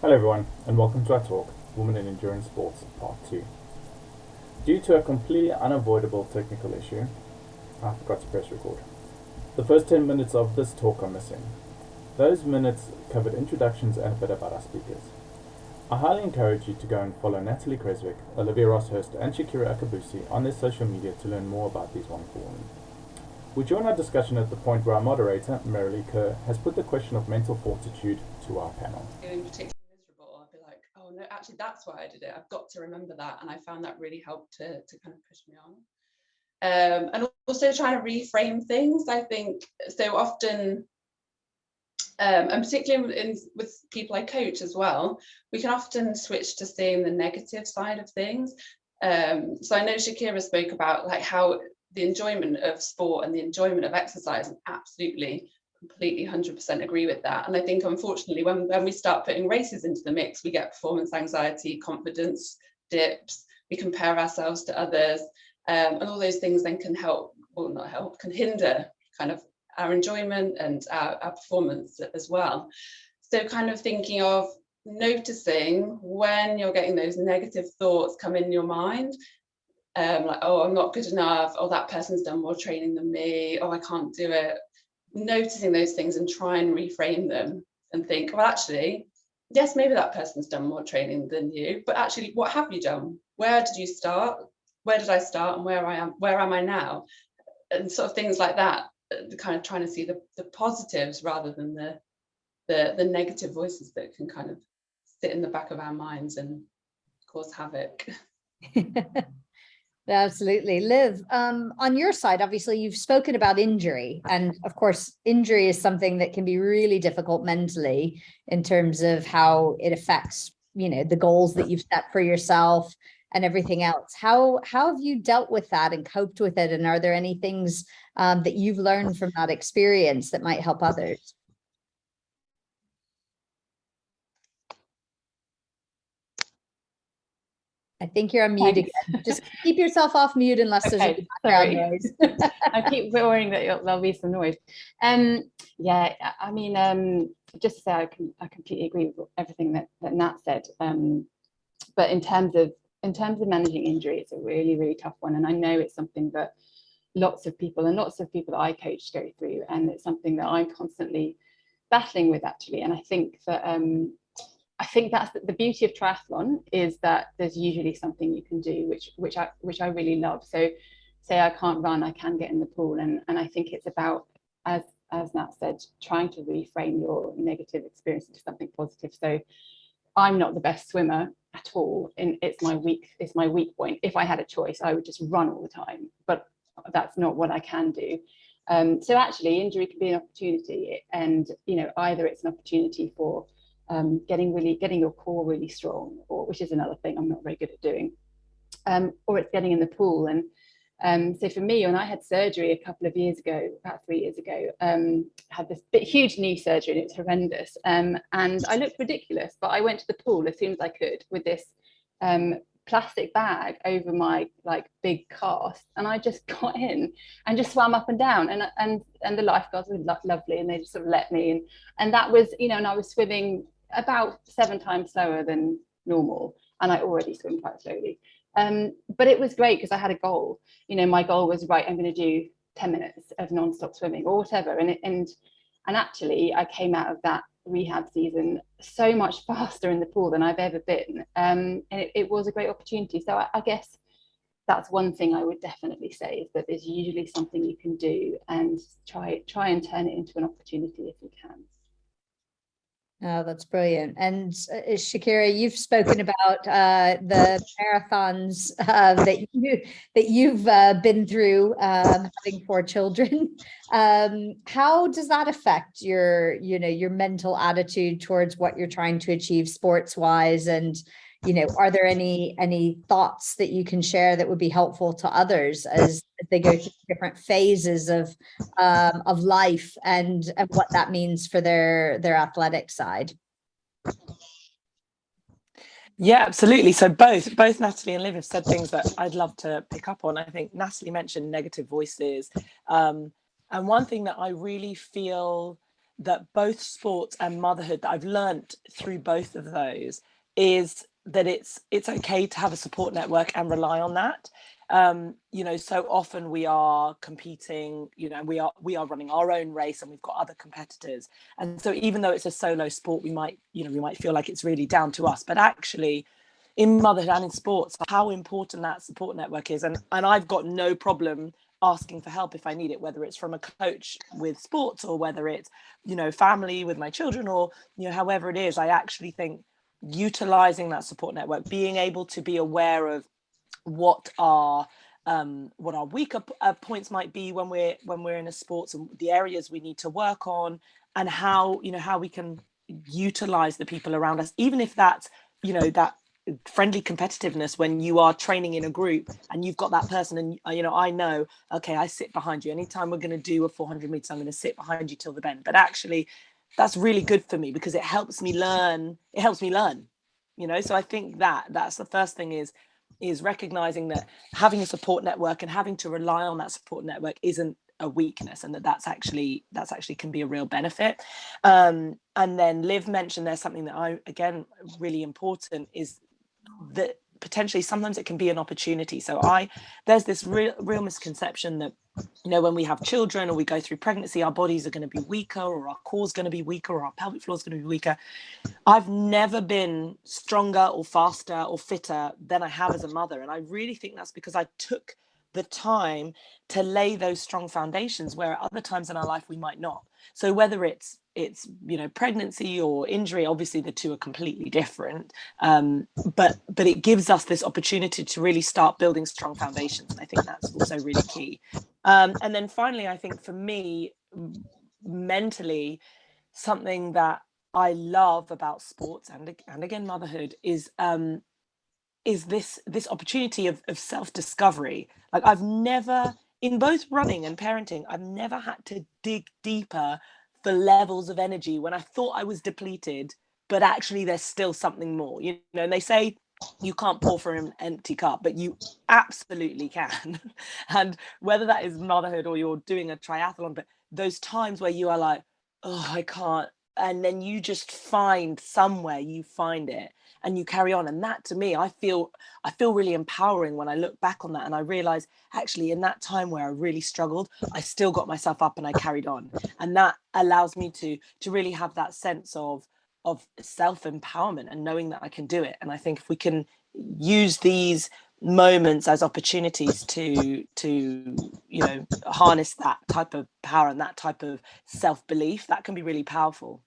Hello everyone, and welcome to our talk, Women in Endurance Sports, Part 2. Due to a completely unavoidable technical issue, I forgot to press record. The first 10 minutes of this talk are missing. Those minutes covered introductions and a bit about our speakers. I highly encourage you to go and follow Natalie Cresswick, Olivia Ross-Hurst and Shakira Akabusi on their social media to learn more about these wonderful women. We join our discussion at the point where our moderator, Merilee, has put the question of mental fortitude to our panel. Feeling particularly miserable, I'll be like, oh no, actually that's why I did it. I've got to remember that. And I found that really helped to kind of push me on. And also trying to reframe things, I think, so often, and particularly with people I coach as well, we can often switch to seeing the negative side of things. So I know Shakira spoke about like how the enjoyment of sport and the enjoyment of exercise, and absolutely, completely 100% agree with that. And I think, unfortunately, when we start putting races into the mix, we get performance anxiety, confidence dips, we compare ourselves to others, and all those things then can can hinder kind of our enjoyment and our performance as well. So kind of thinking of noticing when you're getting those negative thoughts come in your mind, like, oh, I'm not good enough, oh, that person's done more training than me, oh, I can't do it. Noticing those things and try and reframe them and think, well, actually, yes, maybe that person's done more training than you, but actually, what have you done? Where did you start? Where did I start, and where am I now? And sort of things like that, kind of trying to see the positives rather than the negative voices that can kind of sit in the back of our minds and cause havoc. Absolutely. Liv, on your side, obviously you've spoken about injury, and of course injury is something that can be really difficult mentally in terms of how it affects, the goals that you've set for yourself and everything else. How have you dealt with that and coped with it? And are there any things that you've learned from that experience that might help others? I think you're on mute again. Just keep yourself off mute unless there's a background noise. I keep worrying that there'll be some noise. Yeah, I mean, just to say I completely agree with everything that Nat said. But in terms of managing injury, it's a really, really tough one. And I know it's something that lots of people that I coach go through. And it's something that I'm constantly battling with, actually. And I think that's the beauty of triathlon, is that there's usually something you can do which I really love. So say I can't run, I can get in the pool, and I think it's about, as Nat said, trying to reframe your negative experience into something positive. So I'm not the best swimmer at all, and it's my weak point. If I had a choice, I would just run all the time, but that's not what I can do. So actually injury can be an opportunity, and either it's an opportunity for getting your core really strong, or which is another thing I'm not very good at doing, or it's getting in the pool. And so for me, when I had surgery a couple of years ago, about 3 years ago, had this huge knee surgery, and it's horrendous, and I looked ridiculous, but I went to the pool as soon as I could with this plastic bag over my big cast, and I just got in and just swam up and down, and the lifeguards were lovely, and they just sort of let me, and that was, and I was swimming about 7 times slower than normal, and I already swim quite slowly, but it was great because I had a goal. My goal was, right, I'm going to do 10 minutes of non-stop swimming or whatever, and actually I came out of that rehab season so much faster in the pool than I've ever been, and it was a great opportunity. So I guess that's one thing I would definitely say, is that there's usually something you can do, and try and turn it into an opportunity if you can. Oh, that's brilliant. And Shakira, you've spoken about the marathons that you've been through, having 4 children. How does that affect your mental attitude towards what you're trying to achieve sports wise? And are there any thoughts that you can share that would be helpful to others as they go through different phases of life and what that means for their athletic side? Yeah, absolutely. So both Natalie and Liv have said things that I'd love to pick up on. I think Natalie mentioned negative voices, and one thing that I really feel that both sports and motherhood, that I've learnt through both of those, is that it's okay to have a support network and rely on that. You know, so often we are competing, you know, we are running our own race, and we've got other competitors, and so even though it's a solo sport, we might feel like it's really down to us, but actually in motherhood and in sports, how important that support network is. And I've got no problem asking for help if I need it, whether it's from a coach with sports, or whether it's, you know, family with my children, or, you know, however it is. I actually think utilizing that support network, being able to be aware of what our weaker points might be when we're in a sports, and the areas we need to work on, and how, you know, how we can utilize the people around us, even if that's, you know, that friendly competitiveness when you are training in a group and you've got that person, and, you know, I know, okay, I sit behind you anytime we're going to do a 400 meters, I'm going to sit behind you till the bend. But actually that's really good for me, because it helps me learn, you know. So I think that's the first thing, is recognizing that having a support network and having to rely on that support network isn't a weakness, and that's actually can be a real benefit. And then Liv mentioned there's something that again, really important, is that potentially sometimes it can be an opportunity. So there's this real misconception that, you know, when we have children or we go through pregnancy, our bodies are going to be weaker, or our core is going to be weaker, or our pelvic floor is going to be weaker. I've never been stronger or faster or fitter than I have as a mother. And I really think that's because I took the time to lay those strong foundations, where at other times in our life we might not. So whether it's you know, pregnancy or injury, obviously the two are completely different, but it gives us this opportunity to really start building strong foundations, and I think that's also really key. And then finally, I think for me, mentally, something that I love about sports and again motherhood is this opportunity of self-discovery. Like, I've never, in both running and parenting, I've never had to dig deeper for levels of energy when I thought I was depleted, but actually there's still something more, you know. And they say you can't pour from an empty cup, but you absolutely can. And whether that is motherhood or you're doing a triathlon, but those times where you are like, oh, I can't, and then you just find somewhere, you find it, and you carry on. And that, to me, I feel really empowering when I look back on that, and I realize, actually, in that time where I really struggled, I still got myself up and I carried on. And that allows me to really have that sense of self-empowerment and knowing that I can do it. And I think if we can use these moments as opportunities to you know, harness that type of power and that type of self-belief, that can be really powerful.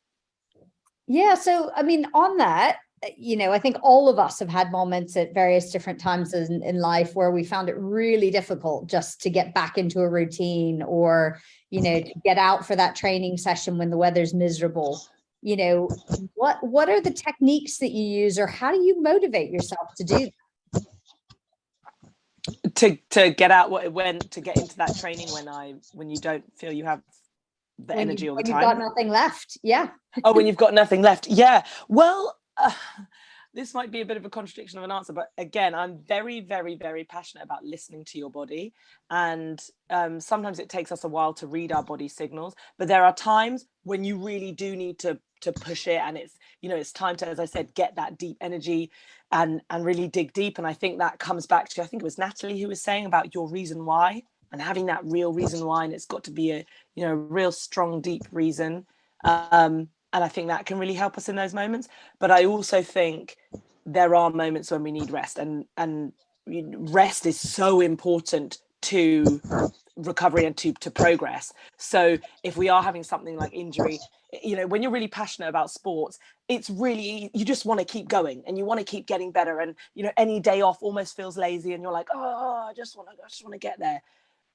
Yeah, so I mean, on that, you know, I think all of us have had moments at various different times in life where we found it really difficult just to get back into a routine, or, you know, to get out for that training session when the weather's miserable. You know, what are the techniques that you use, or how do you motivate yourself to do to get out to get into that training when you don't feel you have the energy all the time? When you've got nothing left. Yeah. Oh, when you've got nothing left. Yeah. Well, this might be a bit of a contradiction of an answer, but again, I'm very, very, very passionate about listening to your body. And sometimes it takes us a while to read our body signals, but there are times when you really do need to push it. And it's, you know, it's time to, as I said, get that deep energy and really dig deep. And I think that comes back to, I think it was Natalie who was saying about your reason why, and having that real reason why. And it's got to be a, you know, real strong, deep reason. And I think that can really help us in those moments. But I also think there are moments when we need rest, and rest is so important to recovery and to progress. So if we are having something like injury, you know, when you're really passionate about sports, it's really, you just want to keep going and you want to keep getting better. And, you know, any day off almost feels lazy, and you're like, oh, I just want to get there.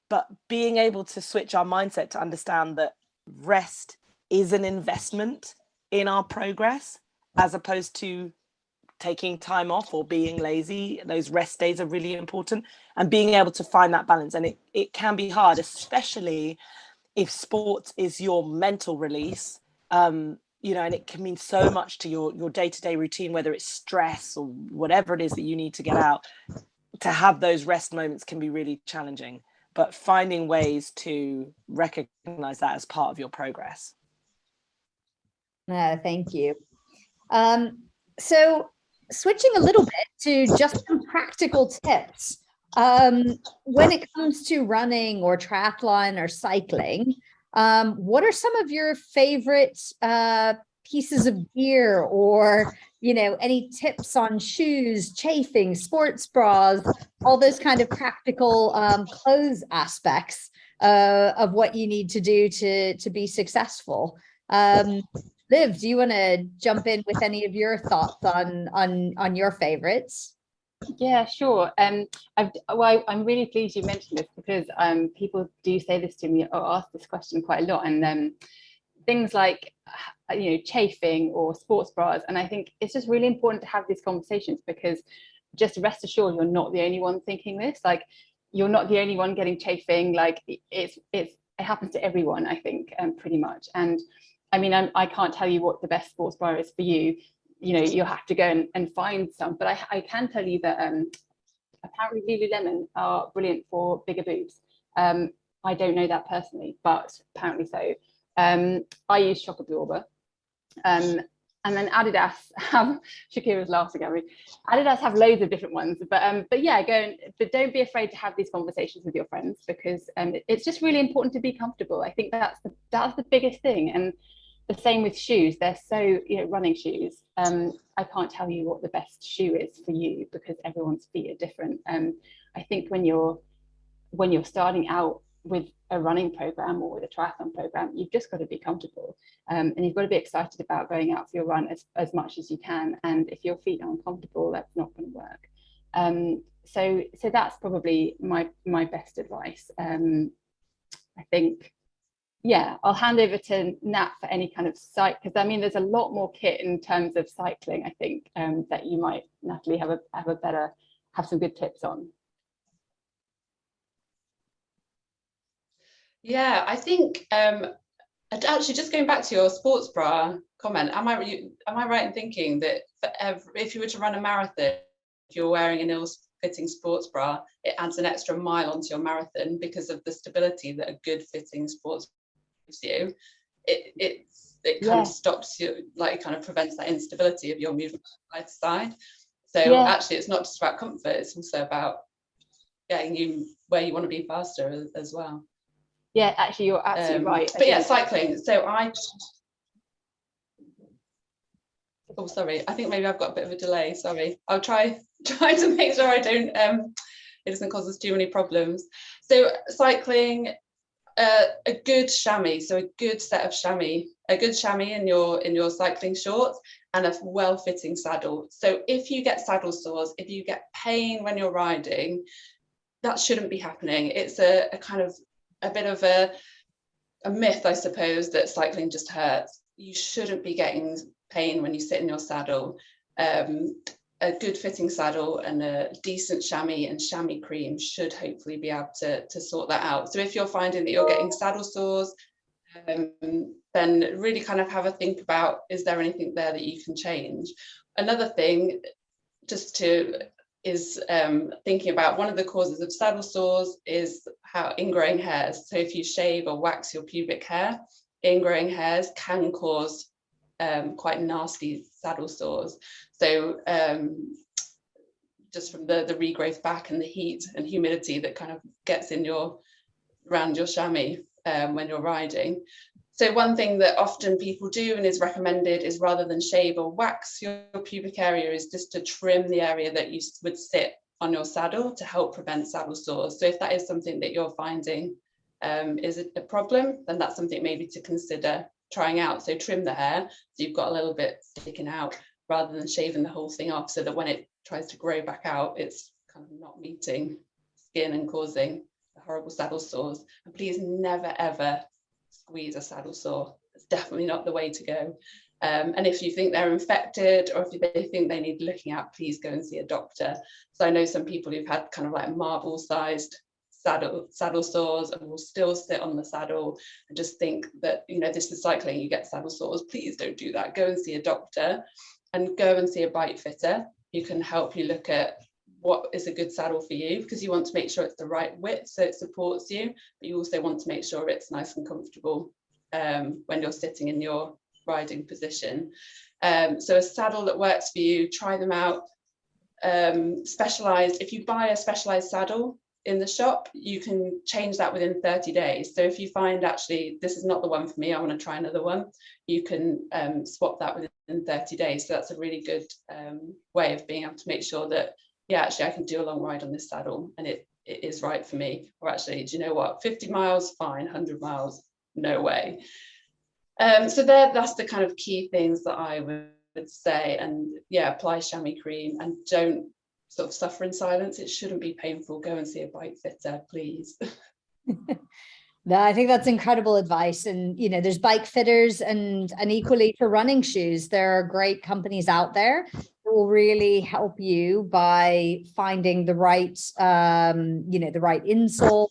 But being able to switch our mindset to understand that rest is an investment in our progress, as opposed to taking time off or being lazy. Those rest days are really important, and being able to find that balance. And it can be hard, especially if sports is your mental release, you know, and it can mean so much to your day-to-day routine, whether it's stress or whatever it is that you need to get out. To have those rest moments can be really challenging, but finding ways to recognize that as part of your progress. Thank you. So switching a little bit to just some practical tips. When it comes to running or triathlon or cycling, what are some of your favorite pieces of gear, or any tips on shoes, chafing, sports bras, all those kind of practical clothes aspects of what you need to do to be successful? Liv, do you want to jump in with any of your thoughts on your favorites? Yeah, sure. I'm really pleased you mentioned this, because people do say this to me, or ask this question quite a lot, and things like chafing or sports bras. And I think it's just really important to have these conversations, because just rest assured you're not the only one thinking this. Like, you're not the only one getting chafing. Like, it happens to everyone, I think, pretty much. And I mean, I can't tell you what the best sports bra is for you. You'll have to go and find some, but I can tell you that apparently Lululemon are brilliant for bigger boobs. I don't know that personally, but apparently so. I use Shock Absorber, and then Adidas have, Shakira's laughing at me, Adidas have loads of different ones, but yeah, but don't be afraid to have these conversations with your friends, because it's just really important to be comfortable. I think that's the biggest thing. And the same with shoes. They're so, running shoes. I can't tell you what the best shoe is for you, because everyone's feet are different. I think when you're starting out with a running program or with a triathlon program, you've just got to be comfortable, and you've got to be excited about going out for your run as much as you can. And if your feet are uncomfortable, that's not going to work. So that's probably my best advice. I think. Yeah, I'll hand over to Nat for any kind of because I mean, there's a lot more kit in terms of cycling, I think, that you might, Natalie, have some good tips on. Yeah, I think actually, just going back to your sports bra comment, am I right in thinking that if you were to run a marathon, if you're wearing an ill-fitting sports bra, it adds an extra mile onto your marathon because of the stability that a good fitting sports gives you? It kind of stops you, like, kind of prevents that instability of your movement side to side. So actually, it's not just about comfort, it's also about getting you where you want to be faster as well. Yeah, actually, you're absolutely right. But yeah, cycling. So oh, sorry, I think maybe I've got a bit of a delay. Sorry, I'll try to make sure I don't it doesn't cause us too many problems. So cycling, a good chamois, so a good set of chamois, in your cycling shorts, and a well-fitting saddle. So if you get saddle sores, if you get pain when you're riding, that shouldn't be happening. It's a kind of a bit of a myth, I suppose, that cycling just hurts. You shouldn't be getting pain when you sit in your saddle. A good fitting saddle and a decent chamois and chamois cream should hopefully be able to sort that out. So if you're finding that you're getting saddle sores, then really kind of have a think about, is there anything there that you can change? Another thing is thinking about, one of the causes of saddle sores is how ingrowing hairs. So if you shave or wax your pubic hair, ingrowing hairs can cause quite nasty saddle sores. So just from the regrowth back and the heat and humidity that kind of gets in around your chamois when you're riding. So one thing that often people do and is recommended is, rather than shave or wax your pubic area, is just to trim the area that you would sit on your saddle to help prevent saddle sores. So if that is something that you're finding is a problem, then that's something maybe to consider trying out. So trim the hair so you've got a little bit sticking out, rather than shaving the whole thing off, so that when it tries to grow back out, it's kind of not meeting skin and causing horrible saddle sores. And please never ever squeeze a saddle sore. It's definitely not the way to go. And if you think they're infected, or if they think they need looking at, please go and see a doctor. So I know some people who've had kind of like marble-sized saddle sores and will still sit on the saddle and just think that, this is cycling, you get saddle sores. Please don't do that. Go and see a doctor, and go and see a bike fitter who can help you look at what is a good saddle for you, because you want to make sure it's the right width so it supports you, but you also want to make sure it's nice and comfortable when you're sitting in your riding position. So a saddle that works for you, try them out. Specialized, if you buy a specialized saddle in the shop, you can change that within 30 days. So if you find actually this is not the one for me, I want to try another one, you can swap that within 30 days. So that's a really good way of being able to make sure that, yeah, actually I can do a long ride on this saddle and it is right for me. Or actually, do you know what, 50 miles, fine, 100 miles, no way. So that's the kind of key things that I would say. And yeah, apply chamois cream and don't sort of suffer in silence. It shouldn't be painful. Go and see a bike fitter, please. No, I think that's incredible advice. And, you know, there's bike fitters and equally for running shoes, there are great companies out there that will really help you by finding the right, you know, the right insole,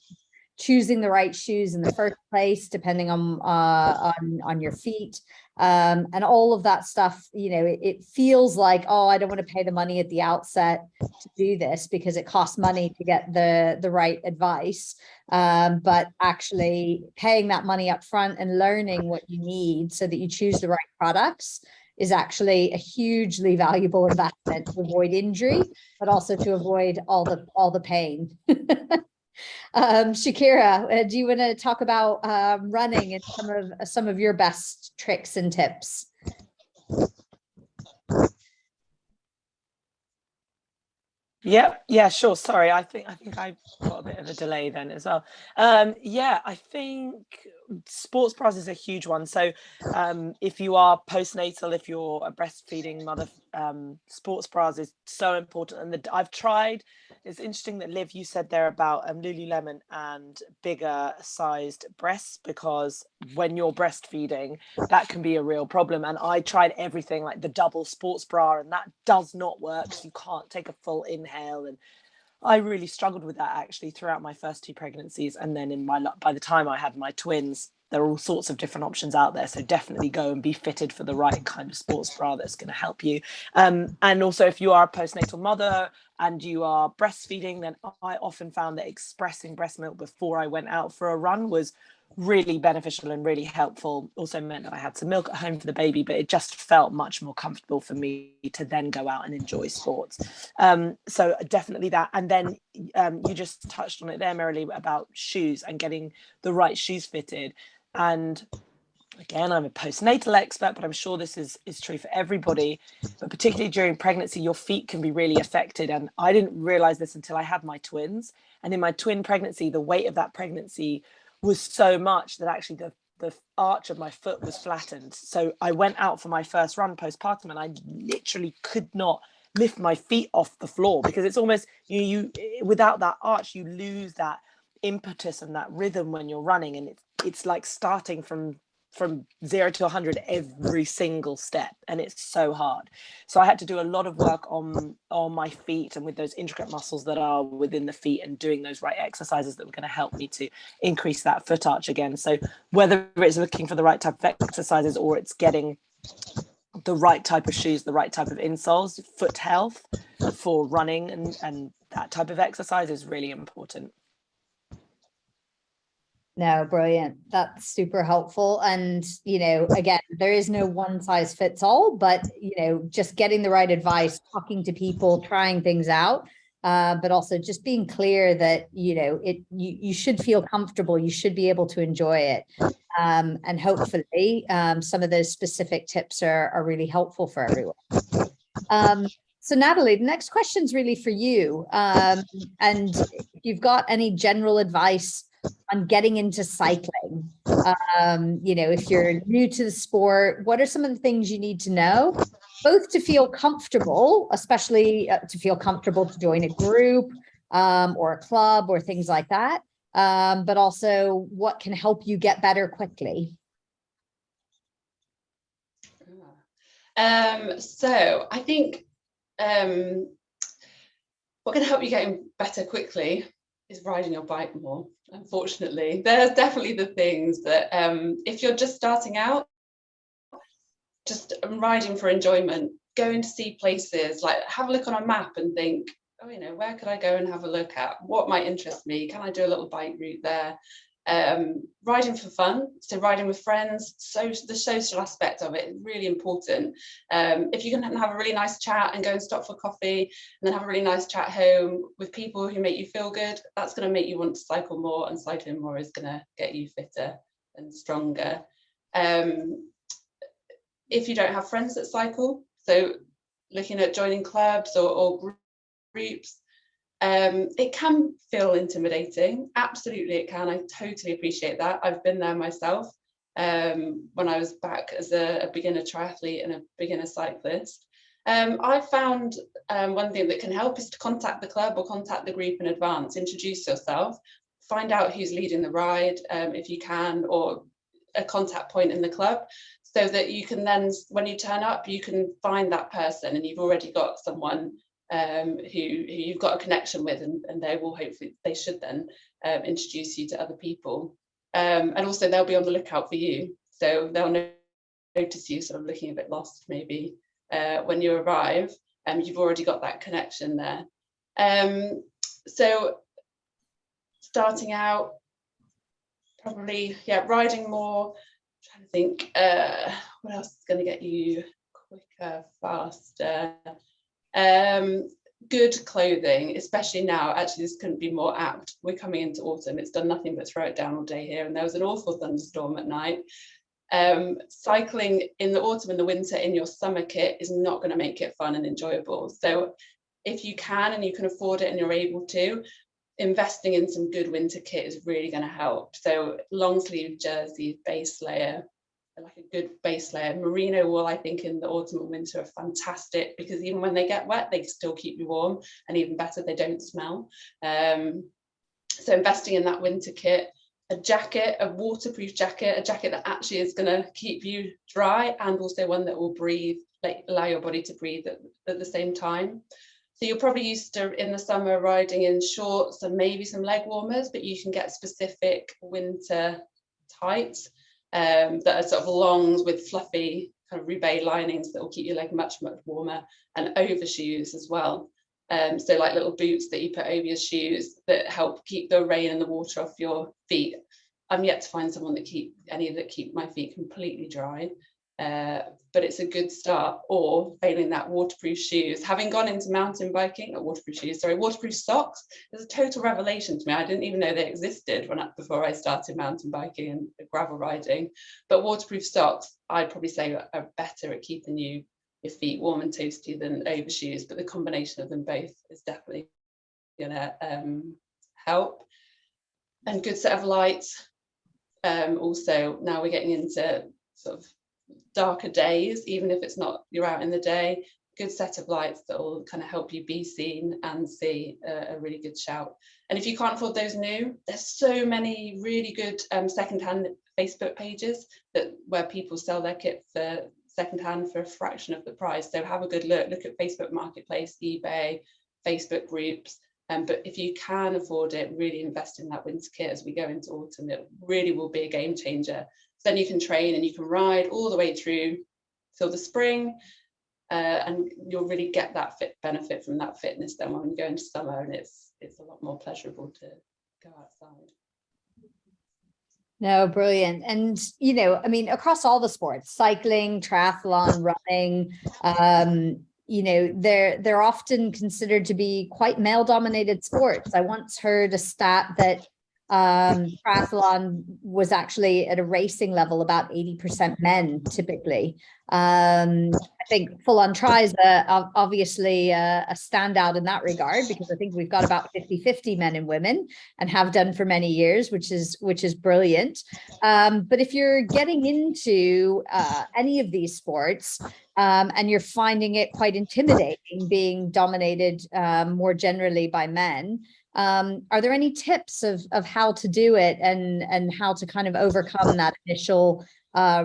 choosing the right shoes in the first place, depending on your feet, and all of that stuff. You know, it feels like, oh, I don't want to pay the money at the outset to do this because it costs money to get the right advice. But actually paying that money up front and learning what you need so that you choose the right products is actually a hugely valuable investment to avoid injury, but also to avoid all the pain. Shakira, do you want to talk about running and some of your best tricks and tips? Yeah, sure. Sorry, I think I got a bit of a delay then as well. Yeah, I think sports bras is a huge one. So if you are postnatal, if you're a breastfeeding mother, sports bras is so important. And I've tried. It's interesting that Liv, you said there about Lululemon and bigger sized breasts, because when you're breastfeeding, that can be a real problem. And I tried everything like the double sports bra, and that does not work. So you can't take a full inhale, and I really struggled with that actually throughout my first 2 pregnancies. And then by the time I had my twins, there are all sorts of different options out there. So definitely go and be fitted for the right kind of sports bra that's going to help you. And also if you are a postnatal mother and you are breastfeeding, then I often found that expressing breast milk before I went out for a run was really beneficial and really helpful. Also meant that I had some milk at home for the baby, but it just felt much more comfortable for me to then go out and enjoy sports. So definitely that. And then you just touched on it there, Merilee, about shoes and getting the right shoes fitted. And again, I'm a postnatal expert, but I'm sure this is true for everybody, but particularly during pregnancy, your feet can be really affected. And I didn't realize this until I had my twins. And in my twin pregnancy, the weight of that pregnancy was so much that actually the arch of my foot was flattened. So I went out for my first run postpartum and I literally could not lift my feet off the floor, because it's almost, you without that arch, you lose that impetus and that rhythm when you're running. And it's like starting from 0 to 100 every single step, and it's so hard. So I had to do a lot of work on my feet and with those intricate muscles that are within the feet, and doing those right exercises that were going to help me to increase that foot arch again. So whether it's looking for the right type of exercises or it's getting the right type of shoes, the right type of insoles, foot health for running and that type of exercise is really important. No, brilliant. That's super helpful. And, you know, again, there is no one size fits all, but, you know, just getting the right advice, talking to people, trying things out, but also just being clear that, you know, you should feel comfortable, you should be able to enjoy it. And hopefully some of those specific tips are really helpful for everyone. So Natalie, the next question is really for you. And if you've got any general advice on getting into cycling, you know, if you're new to the sport, what are some of the things you need to know, both to feel comfortable, especially to feel comfortable to join a group or a club or things like that, but also what can help you get better quickly? So I think what can help you getting better quickly is riding your bike more. Unfortunately, there's definitely the things that if you're just starting out, just riding for enjoyment, going to see places, like have a look on a map and think, oh, you know, where could I go and have a look at? What might interest me? Can I do a little bike route there? Riding for fun, so riding with friends, so the social aspect of it is really important. If you can have a really nice chat and go and stop for coffee and then have a really nice chat home with people who make you feel good, that's going to make you want to cycle more, and cycling more is going to get you fitter and stronger. If you don't have friends that cycle, so looking at joining clubs or groups, it can feel intimidating. Absolutely it can. I totally appreciate that. I've been there myself when I was back as a beginner triathlete and a beginner cyclist. I found one thing that can help is to contact the club or contact the group in advance, introduce yourself, find out who's leading the ride if you can, or a contact point in the club, so that you can then, when you turn up, you can find that person and you've already got someone who you've got a connection with, and they should then introduce you to other people, and also they'll be on the lookout for you, so they'll notice you sort of looking a bit lost maybe when you arrive, and you've already got that connection there. So starting out, probably riding more. I'm trying to think what else is going to get you quicker, faster. Good clothing, especially now. Actually, this couldn't be more apt. We're coming into autumn. It's done nothing but throw it down all day here, and there was an awful thunderstorm at night. Cycling in the autumn and the winter in your summer kit is not going to make it fun and enjoyable. So if you can and you can afford it and you're able to, investing in some good winter kit is really going to help. So long sleeve jersey, base layer, like a good base layer. Merino wool, I think, in the autumn and winter are fantastic, because even when they get wet, they still keep you warm, and even better, they don't smell. So investing in that winter kit, a jacket, a waterproof jacket, a jacket that actually is going to keep you dry, and also one that will breathe, like allow your body to breathe at the same time. So you're probably used to, in the summer, riding in shorts and maybe some leg warmers, but you can get specific winter tights that are sort of longs with fluffy kind of roubaix linings that will keep your leg much, much warmer, and overshoes as well. So like little boots that you put over your shoes that help keep the rain and the water off your feet. I'm yet to find someone that keep my feet completely dry, but it's a good start. Or failing that, waterproof shoes. Having gone into mountain biking, waterproof socks is a total revelation to me. I didn't even know they existed before I started mountain biking and gravel riding. But waterproof socks, I'd probably say, are better at keeping your feet warm and toasty than overshoes, but the combination of them both is definitely gonna help. And good set of lights. Also, now we're getting into sort of darker days, even if it's not, you're out in the day, good set of lights that will kind of help you be seen and see a really good shout. And if you can't afford those new, there's so many really good secondhand Facebook pages where people sell their kit for secondhand for a fraction of the price. So have a good look at Facebook Marketplace, eBay, Facebook groups. But if you can afford it, really invest in that winter kit as we go into autumn. It really will be a game changer. So then you can train and you can ride all the way through till the spring, and you'll really get that benefit from that fitness then when you go into summer, and it's a lot more pleasurable to go outside. No, brilliant. And, you know, I mean, across all the sports, cycling, triathlon, running, you know, they're often considered to be quite male-dominated sports. I once heard a stat that triathlon was actually at a racing level about 80% men typically. I think full on tries obviously a standout in that regard, because I think we've got about 50-50 men and women, and have done for many years, which is brilliant. But if you're getting into any of these sports and you're finding it quite intimidating being dominated more generally by men, are there any tips of how to do it and how to kind of overcome that initial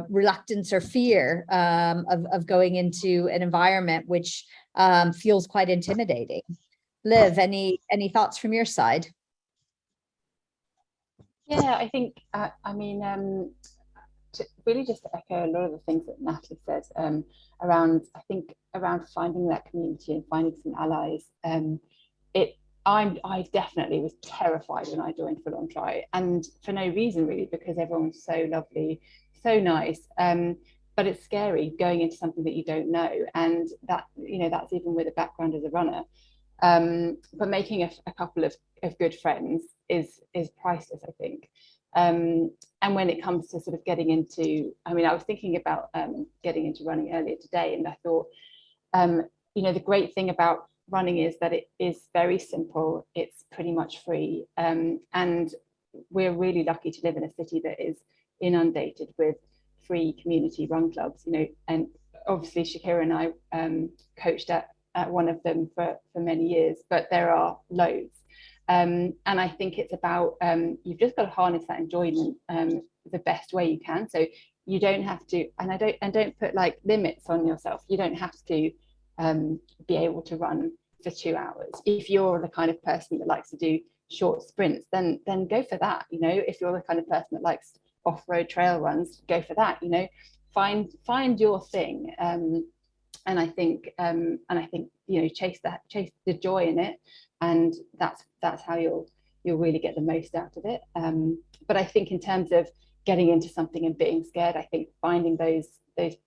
reluctance or fear of going into an environment which feels quite intimidating? Liv, any thoughts from your side? Yeah, I think really just to echo a lot of the things that Natalie said around finding that community and finding some allies. I definitely was terrified when I joined Full On Try, and for no reason really, because everyone's so lovely, so nice. But it's scary going into something that you don't know, and that, you know, that's even with a background as a runner. But making a couple of good friends is priceless, I think. And when it comes to sort of getting into, I mean, I was thinking about getting into running earlier today, and I thought, you know, the great thing about running is that it is very simple. It's pretty much free, and we're really lucky to live in a city that is inundated with free community run clubs. You know, and obviously Shakira and I coached at one of them for many years, but there are loads. And I think it's about you've just got to harness that enjoyment the best way you can. So you don't have to, and don't put like limits on yourself. You don't have to be able to run for 2 hours. If you're the kind of person that likes to do short sprints, then go for that. You know, if you're the kind of person that likes off-road trail runs, go for that. You know, find your thing. And I think you know, chase the joy in it, and that's how you'll really get the most out of it. But I think in terms of getting into something and being scared, I think finding those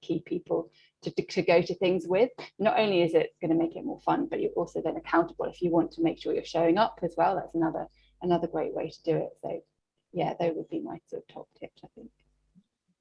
key people to go to things with, not only is it going to make it more fun, but you're also then accountable if you want to make sure you're showing up as well. That's another great way to do it. So yeah, those would be my sort of top tips, I think.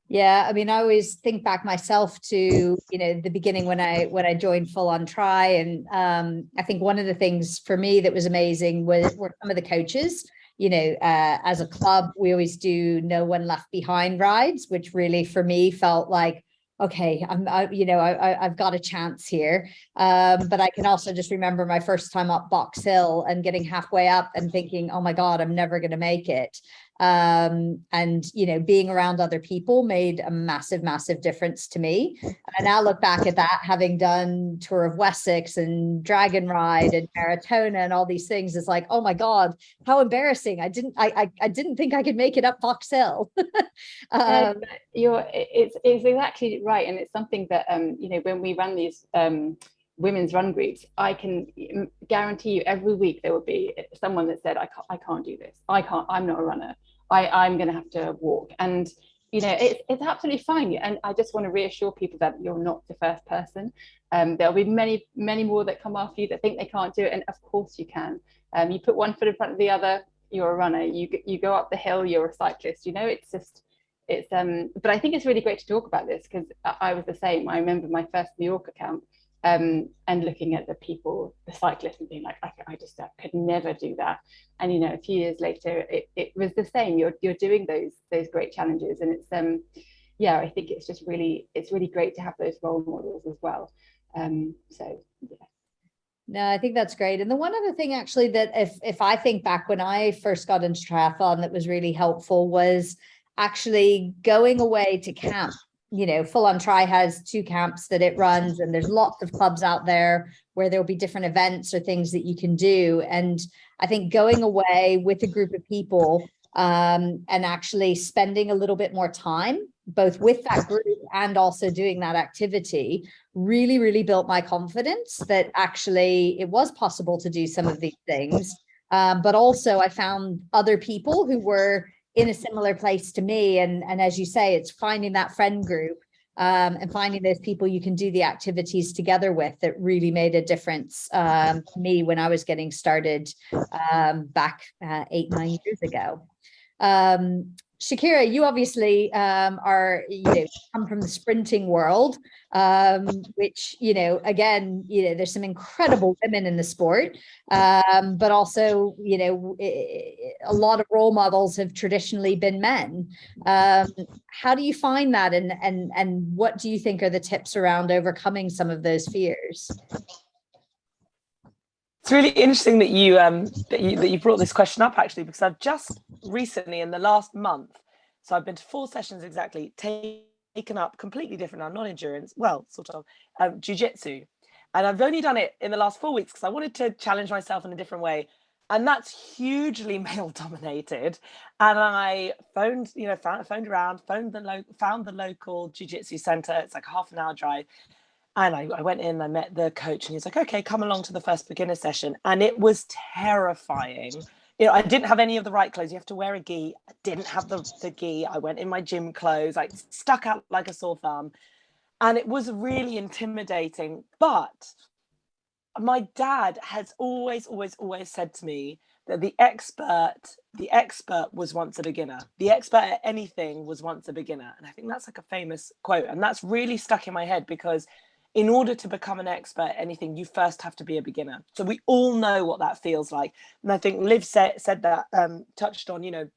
Yeah, I mean, I always think back myself to, you know, the beginning when I joined Full On Try, and I think one of the things for me that was amazing were some of the coaches. You know, as a club, we always do no one left behind rides, which really for me felt like, okay, I've got a chance here. But I can also just remember my first time up Box Hill and getting halfway up and thinking, oh my God, I'm never going to make it. And, you know, being around other people made a massive, massive difference to me. And I now look back at that, having done Tour of Wessex and Dragon Ride and Maratona and all these things. It's like, oh my God, how embarrassing. I didn't think I could make it up Box Hill. It's exactly right. And it's something that, you know, when we run these women's run groups, I can guarantee you every week there will be someone that said, I can't do this. I'm not a runner. I'm going to have to walk. And, you know, it's absolutely fine. And I just want to reassure people that you're not the first person. There'll be many, many more that come after you that think they can't do it. And of course you can. You put one foot in front of the other, you're a runner. You go up the hill, you're a cyclist. You know, but I think it's really great to talk about this, because I was the same. I remember my first New York account, and looking at the people, the cyclists, and being like, I could never do that. And, you know, a few years later, it was the same. You're doing those great challenges, and it's yeah, I think it's really great to have those role models as well. So yeah. No, I think that's great. And the one other thing actually that if I think back when I first got into triathlon that was really helpful was actually going away to camp. You know, Full On Try has 2 camps that it runs, and there's lots of clubs out there where there'll be different events or things that you can do. And I think going away with a group of people and actually spending a little bit more time, both with that group and also doing that activity, really, really built my confidence that actually it was possible to do some of these things. But also I found other people who were in a similar place to me. And as you say, it's finding that friend group and finding those people you can do the activities together with that really made a difference to me when I was getting started back 8-9 years ago. Shakira, you obviously are, you know, come from the sprinting world, which, you know, again, you know, there's some incredible women in the sport, but also, you know, a lot of role models have traditionally been men. How do you find that, and what do you think are the tips around overcoming some of those fears? It's really interesting that you brought this question up, actually, because I've just recently, in the last month, so I've been to 4 sessions exactly, taken up completely different, I'm not endurance, well, sort of, jiu-jitsu. And I've only done it in the last 4 weeks because I wanted to challenge myself in a different way. And that's hugely male dominated. And I phoned around, found the local jiu-jitsu center. It's like a half an hour drive. And I went in, I met the coach, and he's like, okay, come along to the first beginner session. And it was terrifying. I didn't have any of the right clothes. You have to wear a gi. I didn't have the gi. I went in my gym clothes, like stuck out like a sore thumb. And it was really intimidating. But my dad has always said to me that the expert was once a beginner. The expert at anything was once a beginner. And I think that's like a famous quote. And that's really stuck in my head, because in order to become an expert at anything, you first have to be a beginner. So we all know what that feels like. And I think Liv said that, touched on,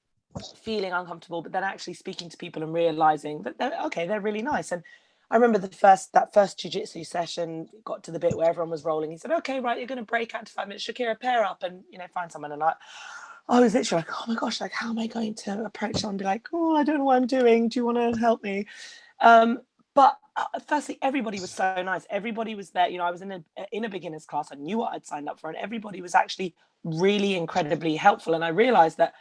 feeling uncomfortable, but then actually speaking to people and realizing that they're really nice. And I remember that first jiu-jitsu session, got to the bit where everyone was rolling. He said, okay, right, you're going to break out to 5 minutes. Shakira, pair up and, find someone. And I was literally like, oh my gosh, like, how am I going to approach someone and be like, oh, I don't know what I'm doing. Do you want to help me? But firstly, everybody was so nice. Everybody was there. I was in a beginner's class. I knew what I'd signed up for, and everybody was actually really incredibly helpful. And I realized that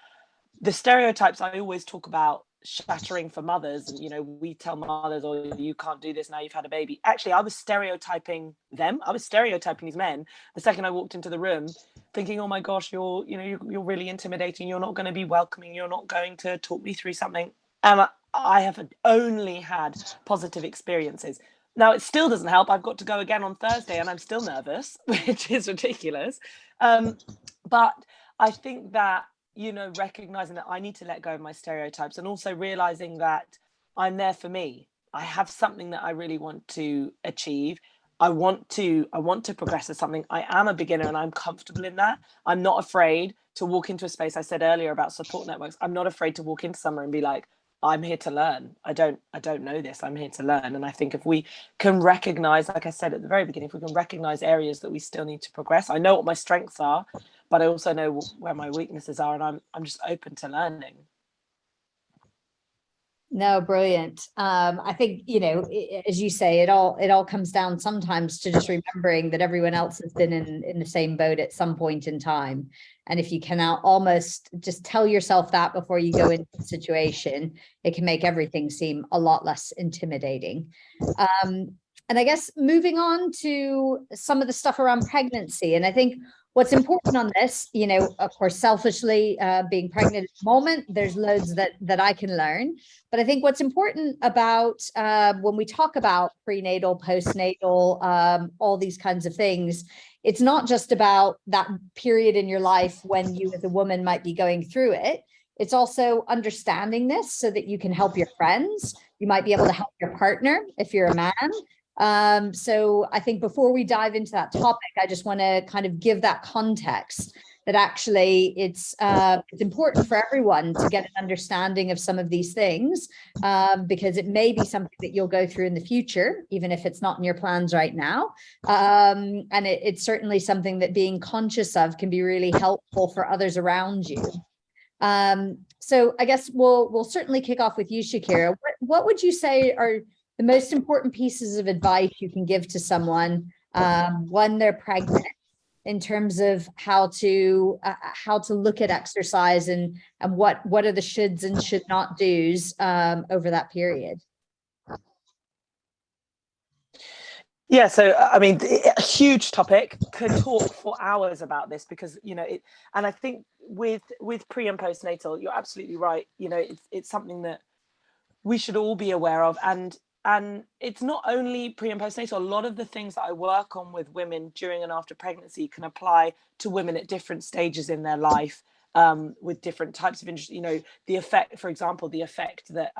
the stereotypes I always talk about shattering for mothers, and we tell mothers, oh, you can't do this now you've had a baby. Actually, I was stereotyping them. I was stereotyping these men the second I walked into the room, thinking, oh my gosh, you're really intimidating, you're not going to be welcoming, you're not going to talk me through something. And I have only had positive experiences. Now, it still doesn't help. I've got to go again on Thursday and I'm still nervous, which is ridiculous. But I think that recognizing that I need to let go of my stereotypes, and also realizing that I'm there for me. I have something that I really want to achieve. I want to progress to something. I am a beginner and I'm comfortable in that. I'm not afraid to walk into a space. I said earlier about support networks. I'm not afraid to walk into somewhere and be like, I'm here to learn. I don't know this. I'm here to learn. And I think if we can recognize, like I said at the very beginning, if we can recognize areas that we still need to progress, I know what my strengths are, but I also know where my weaknesses are, and I'm just open to learning. No, brilliant. I think, as you say, it all comes down sometimes to just remembering that everyone else has been in the same boat at some point in time. And if you can now almost just tell yourself that before you go into the situation, it can make everything seem a lot less intimidating. And I guess moving on to some of the stuff around pregnancy, and I think what's important on this, of course, selfishly, being pregnant at the moment, there's loads that I can learn. But I think what's important about when we talk about prenatal, postnatal, all these kinds of things, it's not just about that period in your life when you as a woman might be going through it. It's also understanding this so that you can help your friends. You might be able to help your partner if you're a man. So I think before we dive into that topic, I just want to kind of give that context that actually it's important for everyone to get an understanding of some of these things, because it may be something that you'll go through in the future, even if it's not in your plans right now. And it's certainly something that being conscious of can be really helpful for others around you. So I guess we'll certainly kick off with you, Shakira. What would you say are the most important pieces of advice you can give to someone when they're pregnant, in terms of how to look at exercise and what are the shoulds and should not do's over that period? Yeah, so I mean, a huge topic. Could talk for hours about this, because and I think with pre and postnatal, you're absolutely right. It's something that we should all be aware of, and it's not only pre and postnatal. A lot of the things that I work on with women during and after pregnancy can apply to women at different stages in their life, with different types of interest. The effect, for example, that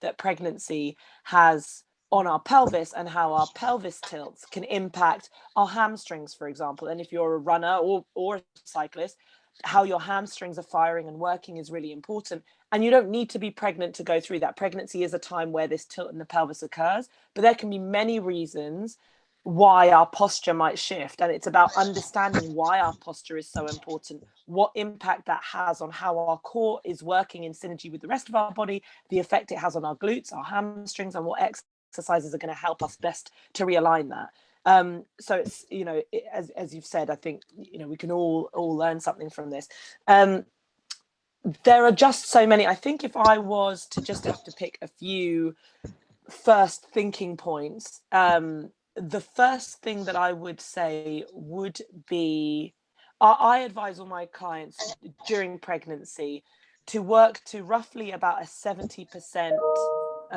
that pregnancy has on our pelvis, and how our pelvis tilts can impact our hamstrings, for example. And if you're a runner or a cyclist, how your hamstrings are firing and working is really important. And you don't need to be pregnant to go through that. Pregnancy is a time where this tilt in the pelvis occurs, but there can be many reasons why our posture might shift. And it's about understanding why our posture is so important, what impact that has on how our core is working in synergy with the rest of our body, the effect it has on our glutes, our hamstrings, and what exercises are going to help us best to realign that. So it's, as you've said, I think, we can all learn something from this. There are just so many. I think if I was to just have to pick a few first thinking points, the first thing that I would say would be, I advise all my clients during pregnancy to work to roughly about a 70%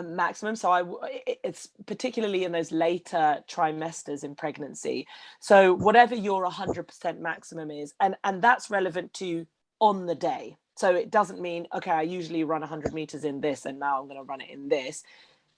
maximum. So it's particularly in those later trimesters in pregnancy. So whatever your 100% maximum is, and that's relevant to on the day. So it doesn't mean, okay, I usually run 100 meters in this and now I'm going to run it in this,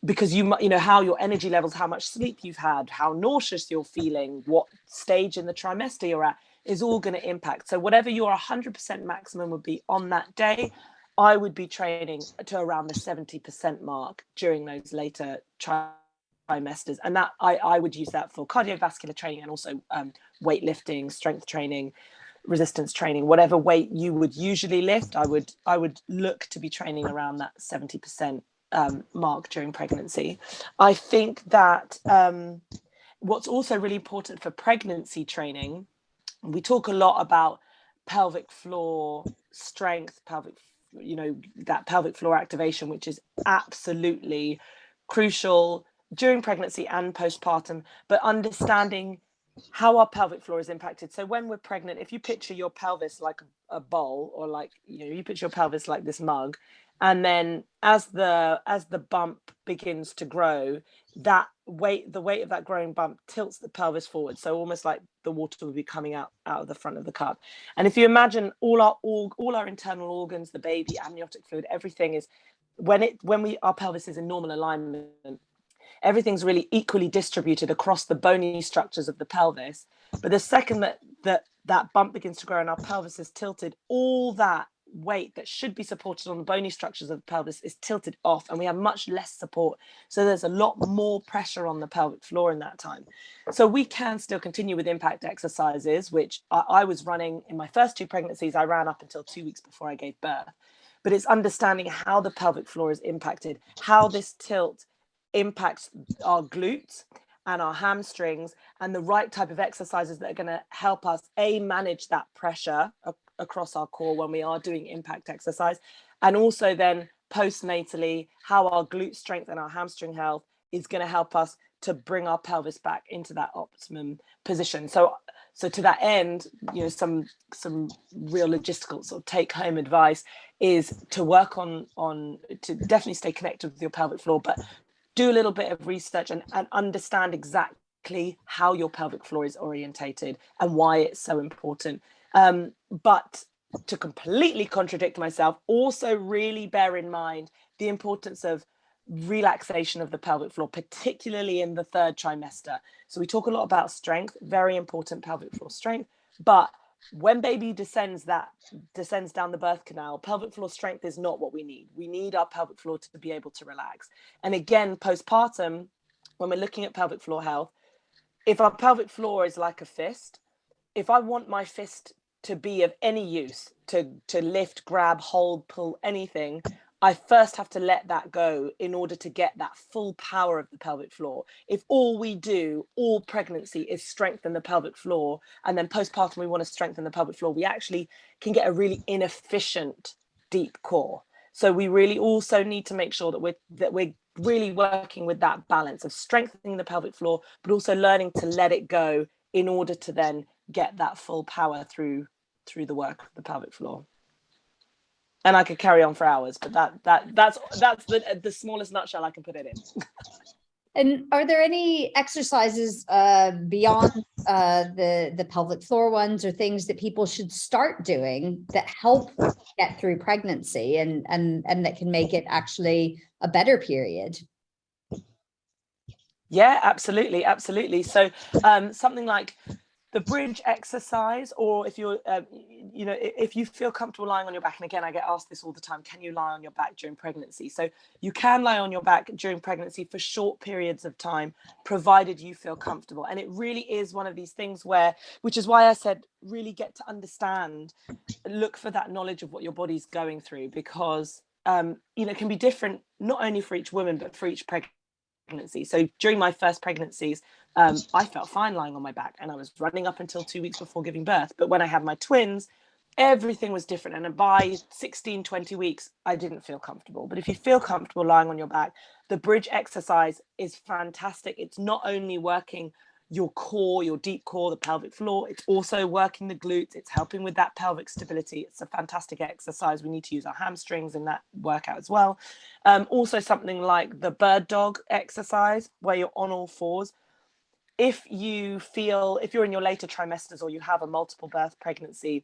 because you know how your energy levels, how much sleep you've had, how nauseous you're feeling, what stage in the trimester you're at is all going to impact. So whatever your 100% maximum would be on that day, I would be training to around the 70% mark during those later trimesters. And that I would use that for cardiovascular training and also weightlifting, strength training, resistance training, whatever weight you would usually lift. I would look to be training around that 70% mark during pregnancy. I think that what's also really important for pregnancy training, we talk a lot about pelvic floor strength, that pelvic floor activation, which is absolutely crucial during pregnancy and postpartum, but understanding how our pelvic floor is impacted. So when we're pregnant, if you picture your pelvis like a bowl, or like, you picture your pelvis like this mug, and then as the bump begins to grow, the weight of that growing bump tilts the pelvis forward. So almost like the water will be coming out of the front of the cup. And if you imagine all our internal organs, the baby, amniotic fluid, everything is, our pelvis is in normal alignment, everything's really equally distributed across the bony structures of the pelvis. But the second that bump begins to grow and our pelvis is tilted, all that weight that should be supported on the bony structures of the pelvis is tilted off, and we have much less support. So there's a lot more pressure on the pelvic floor in that time. So we can still continue with impact exercises, which I was running in my first 2 pregnancies. I ran up until 2 weeks before I gave birth. But it's understanding how the pelvic floor is impacted, how this tilt impacts our glutes and our hamstrings, and the right type of exercises that are going to help us manage that pressure across our core when we are doing impact exercise, and also then postnatally how our glute strength and our hamstring health is going to help us to bring our pelvis back into that optimum position. So to that end, some real logistical sort of take home advice is to work on to definitely stay connected with your pelvic floor, but do a little bit of research and understand exactly how your pelvic floor is orientated and why it's so important. But to completely contradict myself, also really bear in mind the importance of relaxation of the pelvic floor, particularly in the 3rd trimester. So we talk a lot about strength, very important pelvic floor strength, but when baby descends down the birth canal, pelvic floor strength is not what we need. We need our pelvic floor to be able to relax. And again, postpartum, when we're looking at pelvic floor health, if our pelvic floor is like a fist, if I want my fist to be of any use, to lift, grab, hold, pull, anything, I first have to let that go in order to get that full power of the pelvic floor. If all we do all pregnancy is strengthen the pelvic floor, and then postpartum we want to strengthen the pelvic floor, we actually can get a really inefficient deep core. So we really also need to make sure that we're really working with that balance of strengthening the pelvic floor, but also learning to let it go in order to then get that full power through the work of the pelvic floor. And I could carry on for hours, but that's the smallest nutshell I can put it in. And are there any exercises beyond the pelvic floor ones, or things that people should start doing that help get through pregnancy and that can make it actually a better period? Yeah, absolutely. So something like the bridge exercise, or if you're, if you feel comfortable lying on your back, and again, I get asked this all the time, can you lie on your back during pregnancy? So you can lie on your back during pregnancy for short periods of time, provided you feel comfortable. And it really is one of these things which is why I said, really get to understand, look for that knowledge of what your body's going through, because, it can be different, not only for each woman, but for each pregnancy. So during my first pregnancies, I felt fine lying on my back, and I was running up until 2 weeks before giving birth. But when I had my twins, everything was different. And by 16, 20 weeks, I didn't feel comfortable. But if you feel comfortable lying on your back, the bridge exercise is fantastic. It's not only working your core, your deep core, the pelvic floor, it's also working the glutes. It's helping with that pelvic stability. It's a fantastic exercise. We need to use our hamstrings in that workout as well. Also something like the bird dog exercise, where you're on all fours. If you're in your later trimesters, or you have a multiple birth pregnancy,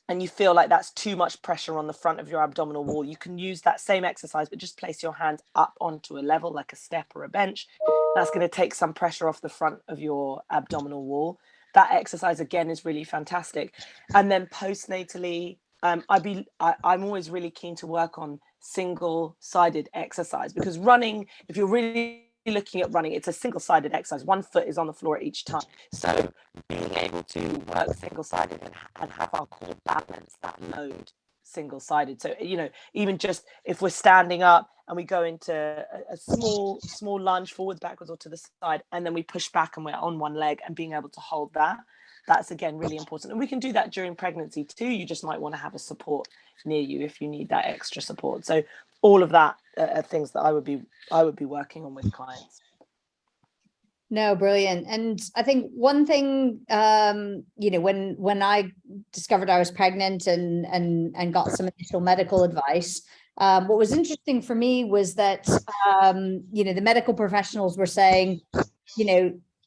and you feel like that's too much pressure on the front of your abdominal wall, you can use that same exercise, but just place your hands up onto a level, like a step or a bench. That's going to take some pressure off the front of your abdominal wall. That exercise, again, is really fantastic. And then postnatally, I'm always really keen to work on single-sided exercise, because running, if you're really looking at running, it's a single-sided exercise. One foot is on the floor at each time. So being able to work single-sided and have our core balance that load single-sided. So, even just if we're standing up and we go into a small lunge forwards, backwards, or to the side, and then we push back and we're on one leg, and being able to hold that's again really important. And we can do that during pregnancy too. You just might want to have a support near you if you need that extra support. So all of that are things that I would be working on with clients. No, brilliant. And I think one thing, when I discovered I was pregnant and got some initial medical advice, what was interesting for me was that, the medical professionals were saying,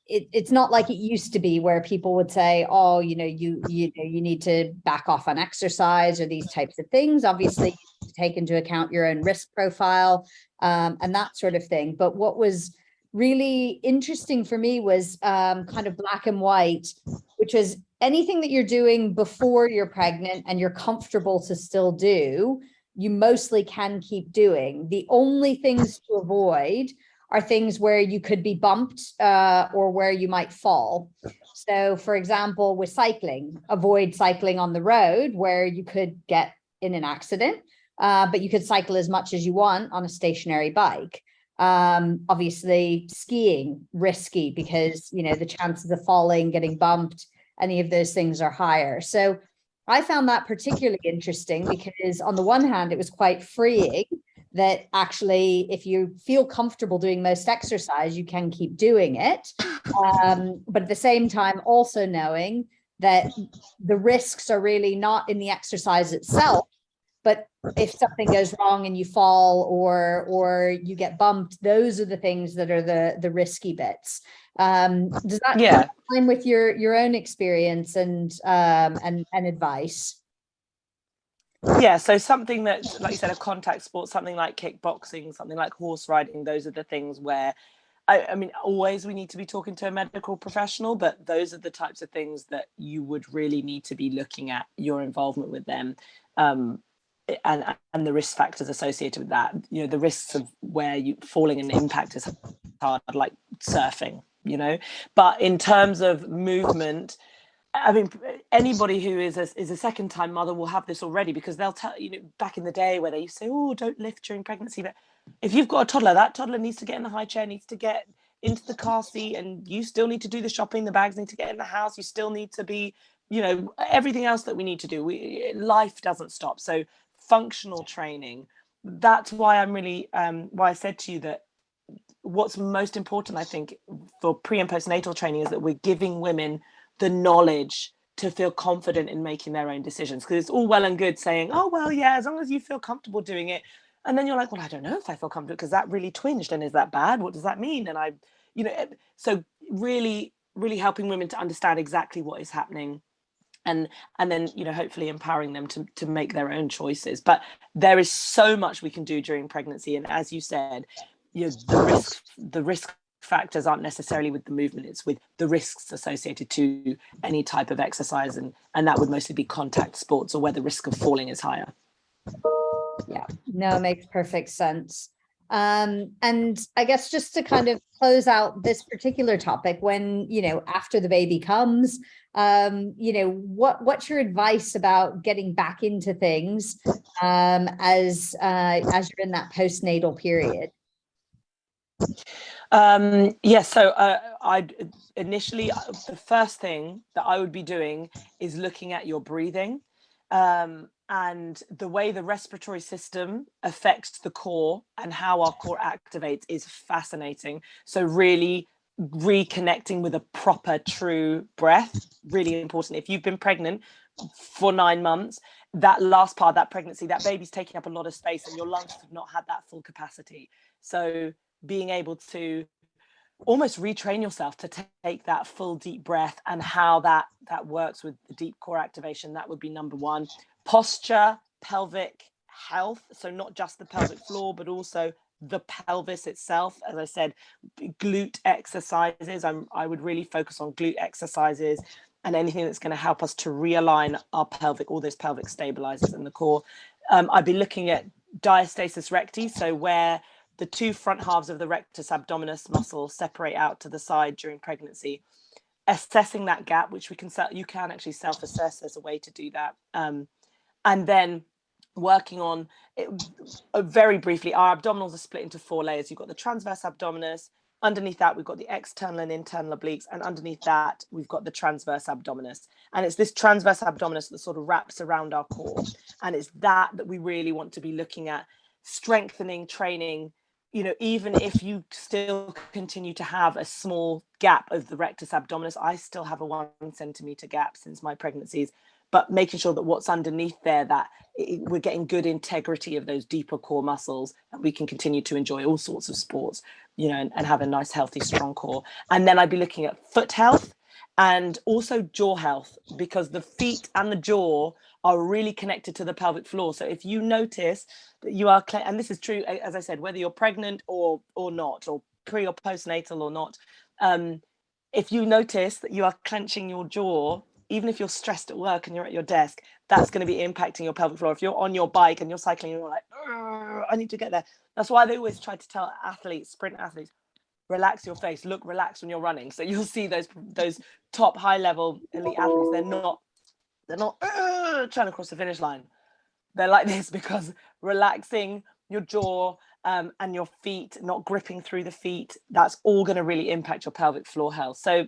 it's not like it used to be, where people would say, oh, you need to back off on exercise or these types of things. Obviously, you take into account your own risk profile, and that sort of thing. But what was really interesting for me was kind of black and white, which was anything that you're doing before you're pregnant and you're comfortable to still do, you mostly can keep doing. The only things to avoid are things where you could be bumped or where you might fall. So, for example, with cycling, avoid cycling on the road where you could get in an accident, but you could cycle as much as you want on a stationary bike. Obviously, skiing, risky, because the chances of falling, getting bumped, any of those things are higher. So I found that particularly interesting, because on the one hand, it was quite freeing that actually, if you feel comfortable doing most exercise, you can keep doing it. But at the same time, also knowing that the risks are really not in the exercise itself, but if something goes wrong and you fall or you get bumped, those are the things that are the risky bits. Does that align with your own experience and advice? Yeah, so something that, like you said, a contact sport, something like kickboxing, something like horse riding, those are the things where, I mean, always we need to be talking to a medical professional, but those are the types of things that you would really need to be looking at your involvement with them, and the risk factors associated with that. The risks of where you falling and impact is hard, like surfing, But in terms of movement, I mean, anybody who is a second-time mother will have this already, because they'll tell back in the day where they used to say, oh, don't lift during pregnancy. But if you've got a toddler, that toddler needs to get in the high chair, needs to get into the car seat, and you still need to do the shopping, the bags need to get in the house, you still need to be, everything else that we need to do. Life doesn't stop. So functional training, that's why I'm really, why I said to you that what's most important, I think, for pre and postnatal training is that we're giving women the knowledge to feel confident in making their own decisions. Because it's all well and good saying, oh, well, yeah, as long as you feel comfortable doing it. And then you're like, well, I don't know if I feel comfortable, because that really twinged. And is that bad? What does that mean? And so really, really helping women to understand exactly what is happening. And then, hopefully empowering them to make their own choices. But there is so much we can do during pregnancy. And as you said, the risk factors aren't necessarily with the movement, it's with the risks associated to any type of exercise, and that would mostly be contact sports, or where the risk of falling is higher. Yeah, no, it makes perfect sense. And I guess just to kind of close out this particular topic, when after the baby comes, what's your advice about getting back into things as you're in that postnatal period? So I'd initially, the first thing that I would be doing is looking at your breathing. And the way the respiratory system affects the core and how our core activates is fascinating. So really reconnecting with a proper, true breath, really important. If you've been pregnant for 9 months, that last part of that pregnancy, that baby's taking up a lot of space and your lungs have not had that full capacity. So being able to almost retrain yourself to take that full deep breath, and how that works with the deep core activation, that would be number one. Posture, pelvic health, so not just the pelvic floor but also the pelvis itself. As I said, glute exercises, I would really focus on glute exercises and anything that's going to help us to realign our pelvic, all those pelvic stabilizers in the core. I'd be looking at diastasis recti, so where the two front halves of the rectus abdominis muscle separate out to the side during pregnancy, assessing that gap, which you can actually self-assess. There's a way to do that. And then working on it, very briefly, our abdominals are split into 4 layers. You've got the transverse abdominis. Underneath that, we've got the external and internal obliques. And underneath that, we've got the transverse abdominis. And it's this transverse abdominis that sort of wraps around our core. And it's that we really want to be looking at, strengthening, training. You know, even if you still continue to have a small gap of the rectus abdominis, I still have a 1 centimeter gap since my pregnancies, but making sure that what's underneath there, that we're getting good integrity of those deeper core muscles, and we can continue to enjoy all sorts of sports, you know, and have a nice, healthy, strong core. And then I'd be looking at foot health and also jaw health, because the feet and the jaw are really connected to the pelvic floor. So if you notice that you are, and this is true, as I said, whether you're pregnant or not, or pre or postnatal or not, if you notice that you are clenching your jaw, even if you're stressed at work and you're at your desk, that's going to be impacting your pelvic floor. If you're on your bike and you're cycling and you're like, I need to get there. That's why they always try to tell athletes, sprint athletes, relax your face, look relaxed when you're running. So you'll see those top high level elite athletes, they're not trying to cross the finish line. They're like this because relaxing your jaw and your feet, not gripping through the feet, that's all going to really impact your pelvic floor health. So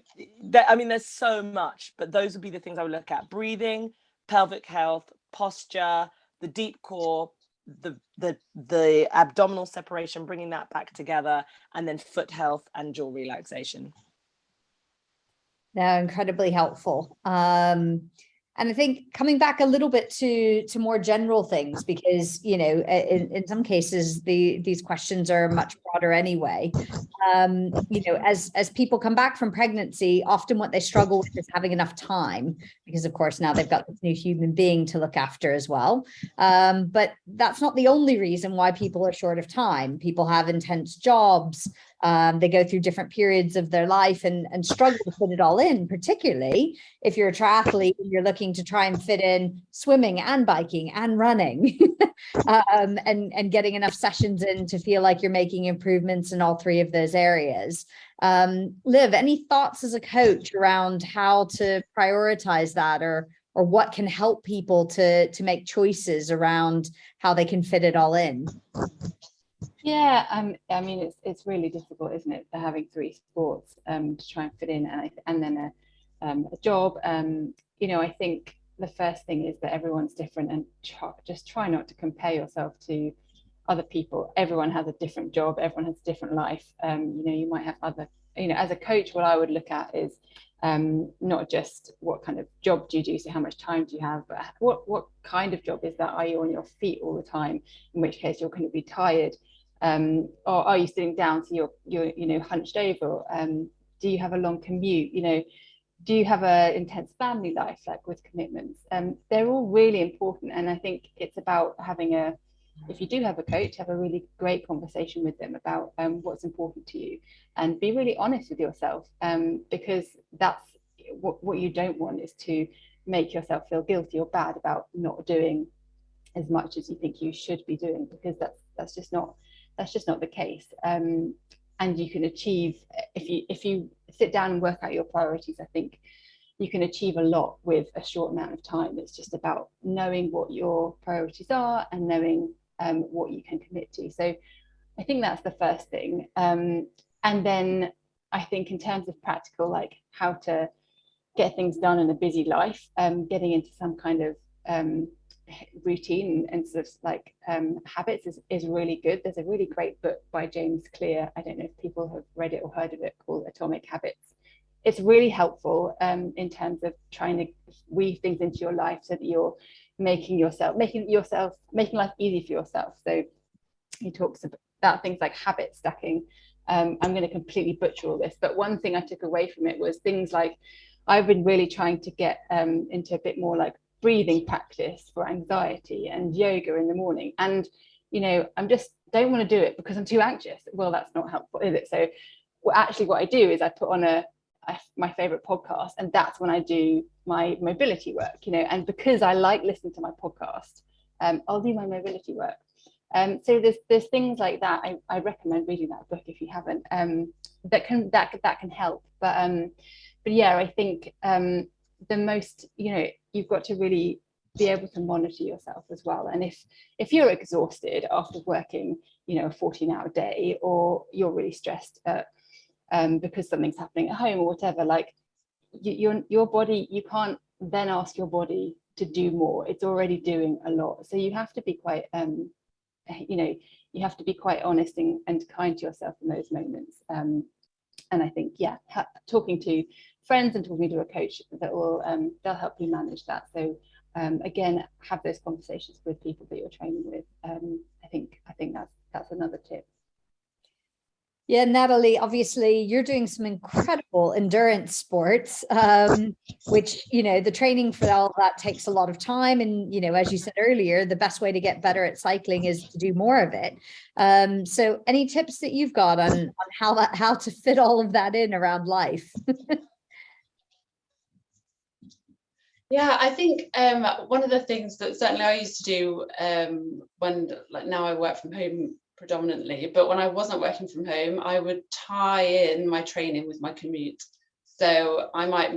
I mean, there's so much, but those would be the things I would look at: breathing, pelvic health, posture, the deep core, the abdominal separation, bringing that back together, and then foot health and jaw relaxation. Now, incredibly helpful. And I think coming back a little bit to more general things, because, you know, in some cases, these questions are much broader anyway. You know, as people come back from pregnancy, often what they struggle with is having enough time, because of course now they've got this new human being to look after as well. But that's not the only reason why people are short of time. People have intense jobs. They go through different periods of their life and struggle to put it all in, particularly if you're a triathlete and you're looking to try and fit in swimming and biking and running, and getting enough sessions in to feel like you're making improvements in all 3 of those areas. Liv, any thoughts as a coach around how to prioritize that, or what can help people to make choices around how they can fit it all in? Yeah, I mean, it's really difficult, isn't it, for having 3 sports to try and fit in, and then a job. You know, I think the first thing is that everyone's different, and just try not to compare yourself to other people. Everyone has a different job, everyone has a different life. You know, you might have other, you know, as a coach, what I would look at is not just what kind of job do you do, so how much time do you have, but what kind of job is that? Are you on your feet all the time, in which case you're going to be tired? Or are you sitting down, so you're you know, hunched over? Do you have a long commute? You know, do you have an intense family life, like with commitments? They're all really important, and I think it's about having if you do have a coach, have a really great conversation with them about what's important to you, and be really honest with yourself, because that's what you don't want, is to make yourself feel guilty or bad about not doing as much as you think you should be doing, because that's just not the case. And you can achieve, if you sit down and work out your priorities, I think you can achieve a lot with a short amount of time. It's just about knowing what your priorities are and knowing what you can commit to. So I think that's the first thing. And then I think in terms of practical, like how to get things done in a busy life, getting into some kind of routine and sort of like habits is really good. There's a really great book by James Clear, I don't know if people have read it or heard of it, called Atomic Habits. It's really helpful in terms of trying to weave things into your life so that you're making life easy for yourself. So he talks about things like habit stacking. I'm going to completely butcher all this, but one thing I took away from it was things like, I've been really trying to get into a bit more like breathing practice for anxiety and yoga in the morning. And, you know, I'm just don't want to do it because I'm too anxious. Well, that's not helpful, is it? So actually what I do is I put on my favorite podcast, and that's when I do my mobility work, you know, and because I like listening to my podcast, I'll do my mobility work. So there's things like that. I recommend reading that book if you haven't, that can help. But yeah, I think the most, you know, you've got to really be able to monitor yourself as well. And if you're exhausted after working, you know, a 14-hour day, or you're really stressed because something's happening at home or whatever, like your body, you can't then ask your body to do more. It's already doing a lot. So you have to be quite, you know, you have to be quite honest and kind to yourself in those moments. And I think, yeah, talking to friends and talking to a coach that will they'll help you manage that. So again, have those conversations with people that you're training with. I think that's another tip. Yeah, Natalie, obviously you're doing some incredible endurance sports, which, you know, the training for all of that takes a lot of time. And, you know, as you said earlier, the best way to get better at cycling is to do more of it. So any tips that you've got on how to fit all of that in around life? Yeah, I think one of the things that certainly I used to do when, like, now I work from home predominantly, but when I wasn't working from home, I would tie in my training with my commute. So I might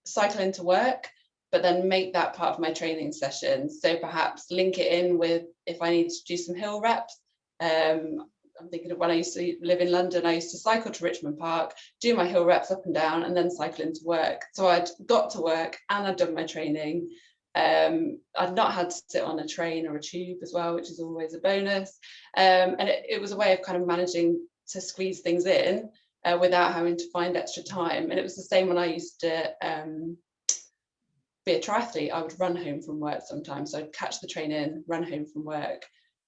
cycle into work, but then make that part of my training session. So perhaps link it in with, if I need to do some hill reps. I'm thinking of when I used to live in London, I used to cycle to Richmond Park, do my hill reps up and down, and then cycle into work. So I'd got to work and I'd done my training. I've not had to sit on a train or a tube as well, which is always a bonus. And it was a way of kind of managing to squeeze things in without having to find extra time. And it was the same when I used to be a triathlete. I would run home from work sometimes. So I'd catch the train in, run home from work.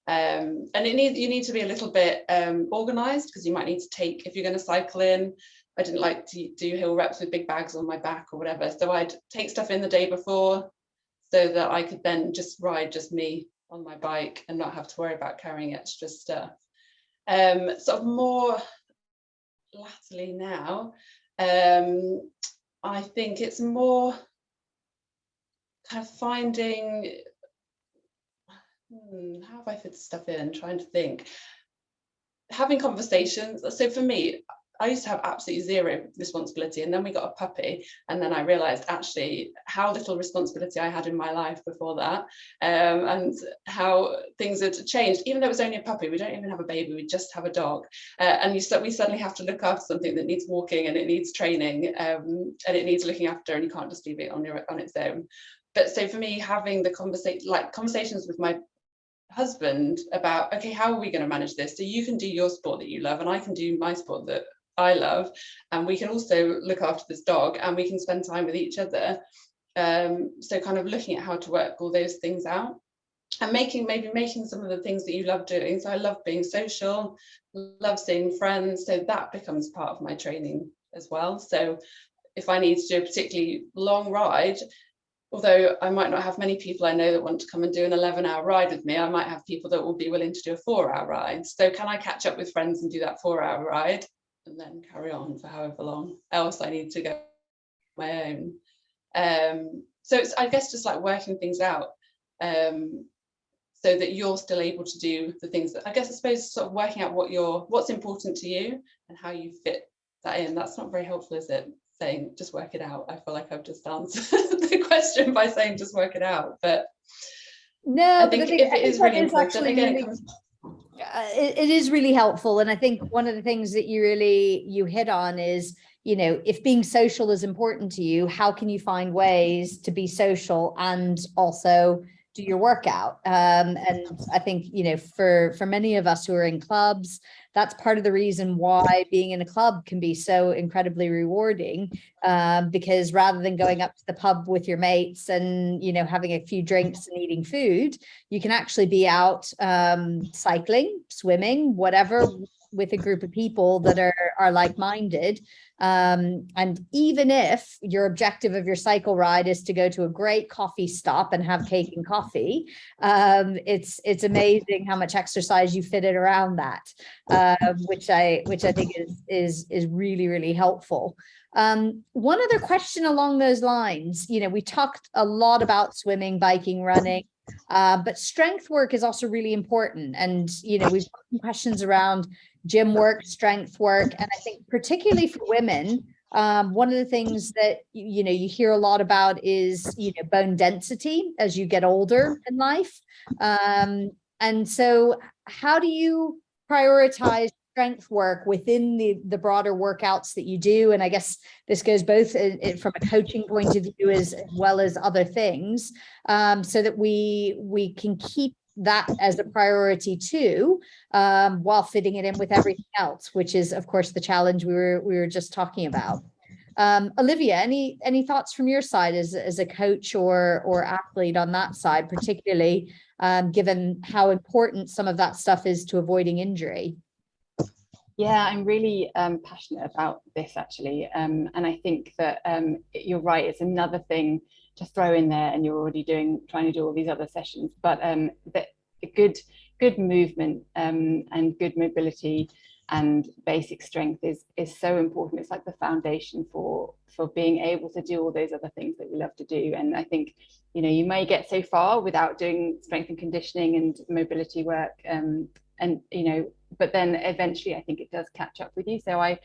And you need to be a little bit organized, because you might need to take, if you're going to cycle in, I didn't like to do hill reps with big bags on my back or whatever. So I'd take stuff in the day before, so that I could then just ride just me on my bike and not have to worry about carrying extra stuff. Sort of more latterly now, I think it's more kind of finding, how have I fit stuff in, trying to think, having conversations. So for me, I used to have absolutely zero responsibility, and then we got a puppy, and then I realized actually how little responsibility I had in my life before that, and how things had changed. Even though it was only a puppy, we don't even have a baby, we just have a dog, and we suddenly have to look after something that needs walking, and it needs training, and it needs looking after, and you can't just leave it on its own. But so for me, having the conversations with my husband about, okay, how are we going to manage this? So you can do your sport that you love, and I can do my sport that I love, and we can also look after this dog, and we can spend time with each other. So kind of looking at how to work all those things out, and making some of the things that you love doing. So I love being social, love seeing friends, so that becomes part of my training as well. So if I need to do a particularly long ride, although I might not have many people I know that want to come and do an 11-hour ride with me, I might have people that will be willing to do a 4-hour ride. So can I catch up with friends and do that 4-hour ride, and then carry on for however long else I need to go on my own? So it's, I guess, just like working things out, so that you're still able to do the things that, I guess, I suppose, sort of working out what's important to you and how you fit that in. That's not very helpful, is it? Saying just work it out. I feel like I've just answered the question by saying just work it out, but no, I think if it is really important, again, it comes. It is really helpful. And I think one of the things that you hit on is, you know, if being social is important to you, how can you find ways to be social and also do your workout? And I think, you know, for many of us who are in clubs, that's part of the reason why being in a club can be so incredibly rewarding, because rather than going up to the pub with your mates and, you know, having a few drinks and eating food, you can actually be out cycling, swimming, whatever, with a group of people that are like-minded. And even if your objective of your cycle ride is to go to a great coffee stop and have cake and coffee, it's amazing how much exercise you fit it around that, which I think is really, really helpful. One other question along those lines, you know, we talked a lot about swimming, biking, running, but strength work is also really important. And, you know, we've got some questions around gym work, strength work. And I think particularly for women, one of the things that, you know, you hear a lot about is, you know, bone density as you get older in life. And so how do you prioritize strength work within the broader workouts that you do? And I guess this goes both from a coaching point of view as well as other things, so that we can keep that as a priority too, while fitting it in with everything else, which is of course the challenge we were just talking about. Olivia, any thoughts from your side as a coach or athlete on that side, particularly given how important some of that stuff is to avoiding injury? Yeah, I'm really passionate about this actually, and I think that you're right. It's another thing to throw in there, and you're already trying to do all these other sessions. But that good movement and good mobility and basic strength is so important. It's like the foundation for being able to do all those other things that we love to do. And I think, you know, you may get so far without doing strength and conditioning and mobility work, and you know, but then eventually I think it does catch up with you. So I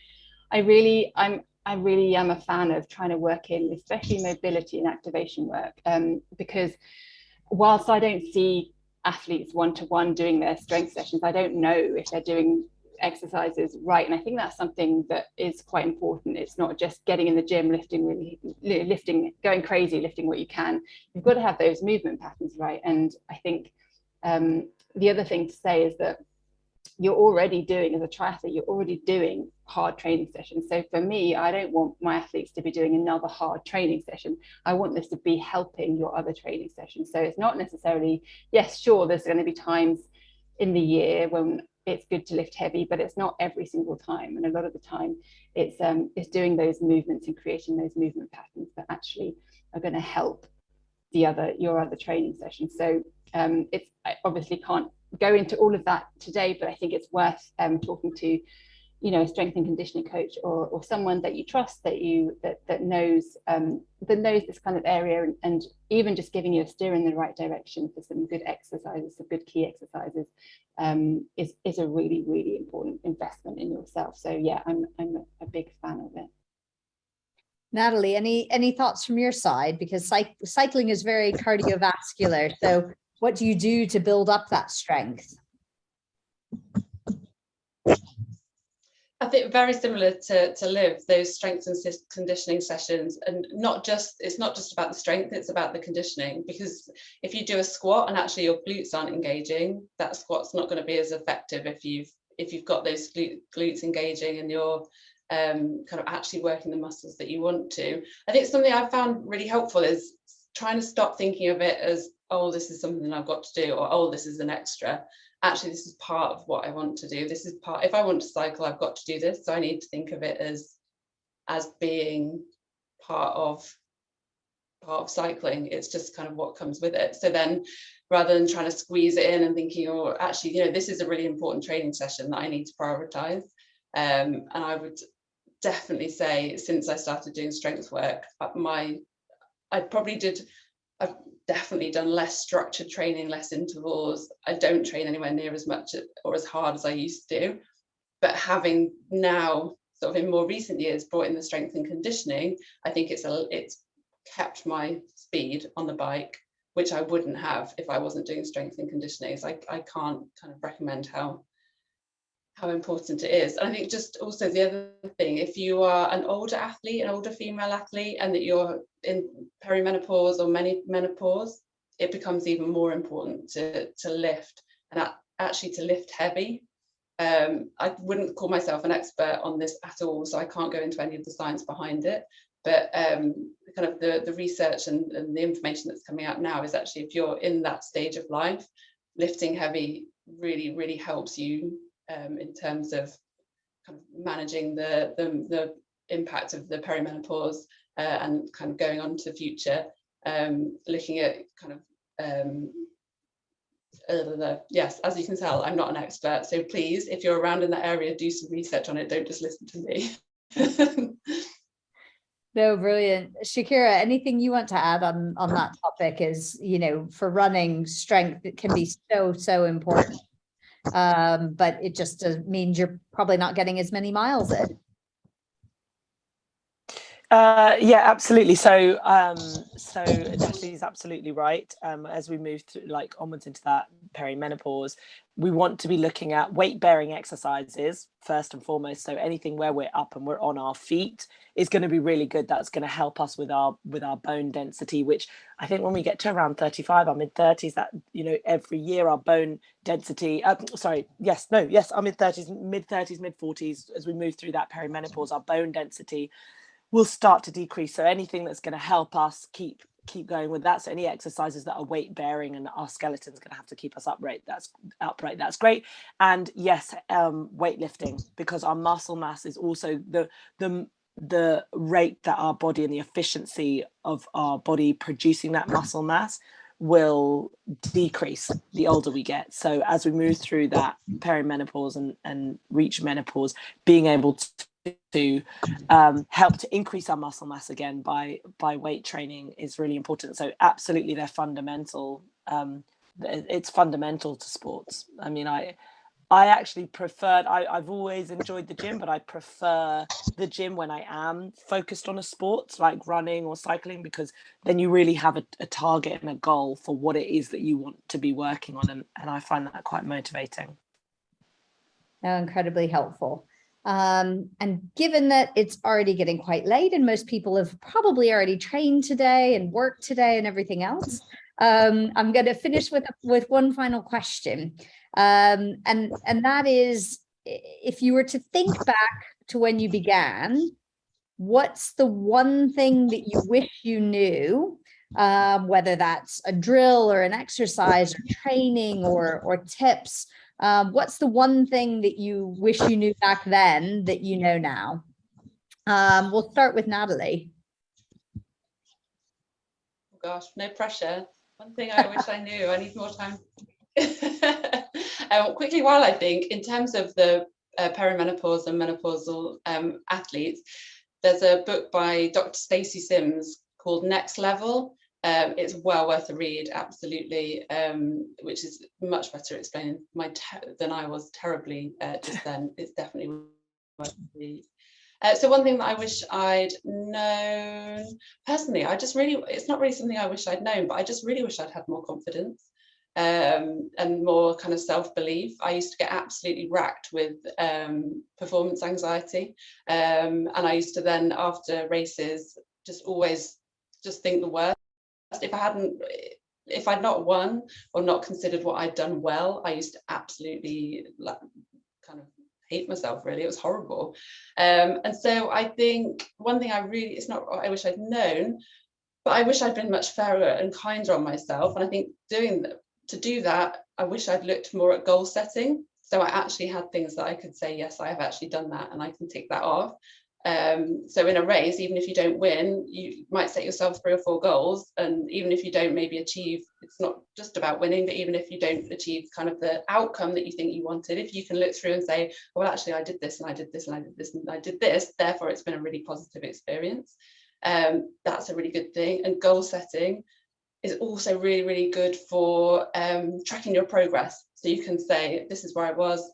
really am a fan of trying to work in especially mobility and activation work, because whilst I don't see athletes one-to-one doing their strength sessions, I don't know if they're doing exercises right. And I think that's something that is quite important. It's not just getting in the gym, lifting, going crazy, lifting what you can. You've got to have those movement patterns right. And I think the other thing to say is that you're already doing, as a triathlete, you're already doing hard training sessions. So for me, I don't want my athletes to be doing another hard training session. I want this to be helping your other training sessions. So it's not necessarily, yes, sure, there's going to be times in the year when it's good to lift heavy, but it's not every single time. And a lot of the time it's doing those movements and creating those movement patterns that actually are going to help your other training sessions. So I obviously can't go into all of that today, but I think it's worth talking to, you know, a strength and conditioning coach or someone that you trust, that knows this kind of area, and even just giving you a steer in the right direction for some good exercises, some good key exercises, is a really, really important investment in yourself. So yeah, I'm a big fan of it. Natalie, any thoughts from your side? Because cycling is very cardiovascular. So what do you do to build up that strength? I think very similar to Liv, those strength and conditioning sessions, and it's not just about the strength, it's about the conditioning. Because if you do a squat and actually your glutes aren't engaging, that squat's not going to be as effective if you've got those glutes engaging and you're kind of actually working the muscles that you want to. I think something I've found really helpful is trying to stop thinking of it as, oh, this is something I've got to do, or oh, this is an extra. Actually, this is part of what I want to do. This is part, if I want to cycle, I've got to do this. So I need to think of it as being part of cycling. It's just kind of what comes with it. So then rather than trying to squeeze it in and thinking, oh, actually, you know, this is a really important training session that I need to prioritize. And I would definitely say, since I started doing strength work, I've definitely done less structured training, less intervals. I don't train anywhere near as much or as hard as I used to. But having now, sort of in more recent years, brought in the strength and conditioning, I think it's kept my speed on the bike, which I wouldn't have if I wasn't doing strength and conditioning. So I can't kind of recommend how how important it is. And I think just also the other thing, if you are an older athlete, an older female athlete, and that you're in perimenopause or menopause, it becomes even more important to lift, and actually to lift heavy. I wouldn't call myself an expert on this at all, so I can't go into any of the science behind it. But kind of the research and the information that's coming out now is actually, if you're in that stage of life, lifting heavy really, really helps you in terms of kind of managing the impact of the perimenopause and kind of going on to the future, looking at kind of yes, as you can tell, I'm not an expert, so please, if you're around in that area, do some research on it, don't just listen to me. No, brilliant. Shakira, anything you want to add on that topic? Is, you know, for running, strength, it can be so important, but it just means you're probably not getting as many miles in. Yeah, absolutely. So Natalie's absolutely right. As we move through, like, onwards into that perimenopause, we want to be looking at weight-bearing exercises first and foremost. So anything where we're up and we're on our feet is going to be really good. That's going to help us with our bone density, which I think when we get to around 35, our mid-30s, that, you know, every year our bone density, our mid-30s, mid-40s, as we move through that perimenopause, our bone density will start to decrease. So anything that's going to help us keep going with that, so any exercises that are weight bearing and our skeleton's going to have to keep us upright, that's great. And yes, weightlifting, because our muscle mass is also the rate that our body and the efficiency of our body producing that muscle mass will decrease the older we get. So as we move through that perimenopause and reach menopause, being able to help to increase our muscle mass again by weight training is really important. So absolutely, they're fundamental. It's fundamental to sports. I mean, I actually preferred, I've always enjoyed the gym, but I prefer the gym when I am focused on a sport like running or cycling, because then you really have a target and a goal for what it is that you want to be working on, and I find that quite motivating. Oh, incredibly helpful. And given that it's already getting quite late and most people have probably already trained today and worked today and everything else, I'm going to finish with one final question. And that is, if you were to think back to when you began, what's the one thing that you wish you knew, whether that's a drill or an exercise or training or tips? What's the one thing that you wish you knew back then that you know now? We'll start with Natalie. Oh gosh, no pressure. One thing I wish I knew, I need more time. Quickly, while I think, in terms of the perimenopause and menopausal athletes, there's a book by Dr. Stacey Sims called Next Level. It's well worth a read, absolutely, which is much better explaining than I was terribly just then. It's definitely worth a read. So one thing that I wish I'd known, personally, it's not really something I wish I'd known, but I just really wish I'd had more confidence and more kind of self-belief. I used to get absolutely racked with performance anxiety, and I used to then, after races, just always just think the worst. If I'd not won or not considered what I'd done well, I used to absolutely kind of hate myself, really. It was horrible. And so I think one thing it's not what I wish I'd known, but I wish I'd been much fairer and kinder on myself. And I think to do that, I wish I'd looked more at goal setting. So I actually had things that I could say, yes, I have actually done that, and I can tick that off. So in a race, even if you don't win, you might set yourself 3 or 4 goals, and even if you don't maybe achieve, it's not just about winning, but even if you don't achieve kind of the outcome that you think you wanted, if you can look through and say, well, actually I did this and I did this and I did this and I did this, therefore it's been a really positive experience, that's a really good thing. And goal setting is also really, really good for tracking your progress. So you can say, this is where I was,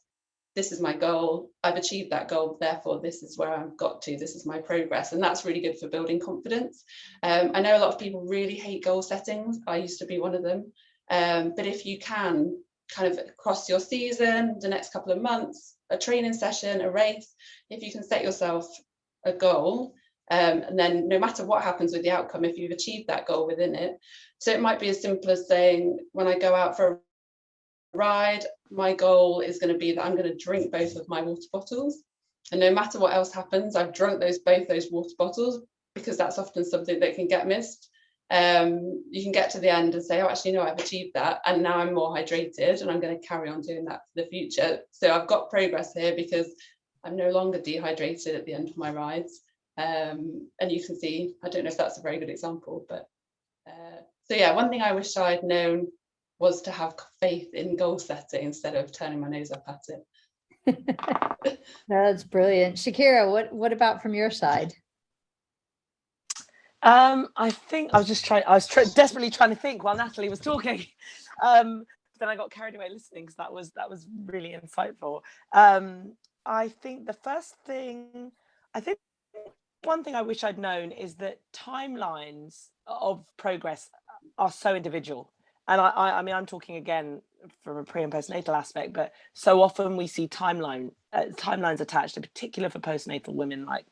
this is my goal, I've achieved that goal, therefore this is where I've got to, this is my progress. And that's really good for building confidence. I know a lot of people really hate goal settings. I used to be one of them. But if you can kind of across your season, the next couple of months, a training session, a race, if you can set yourself a goal, and then no matter what happens with the outcome, if you've achieved that goal within it. So it might be as simple as saying, when I go out for a ride, my goal is going to be that I'm going to drink both of my water bottles, and no matter what else happens, I've drunk both those water bottles, because that's often something that can get missed. You can get to the end and say, oh, actually, no, I've achieved that, and now I'm more hydrated, and I'm going to carry on doing that for the future. So I've got progress here because I'm no longer dehydrated at the end of my rides. And you can see, I don't know if that's a very good example, but so yeah, one thing I wish I'd known was to have faith in goal setting instead of turning my nose up at it. That's brilliant. Shakira, what about from your side? I think I was desperately trying to think while Natalie was talking. Then I got carried away listening, because that was really insightful. I think one thing I wish I'd known is that timelines of progress are so individual. And I mean, I'm talking again from a pre and postnatal aspect, but so often we see timelines attached, in particular for postnatal women, like,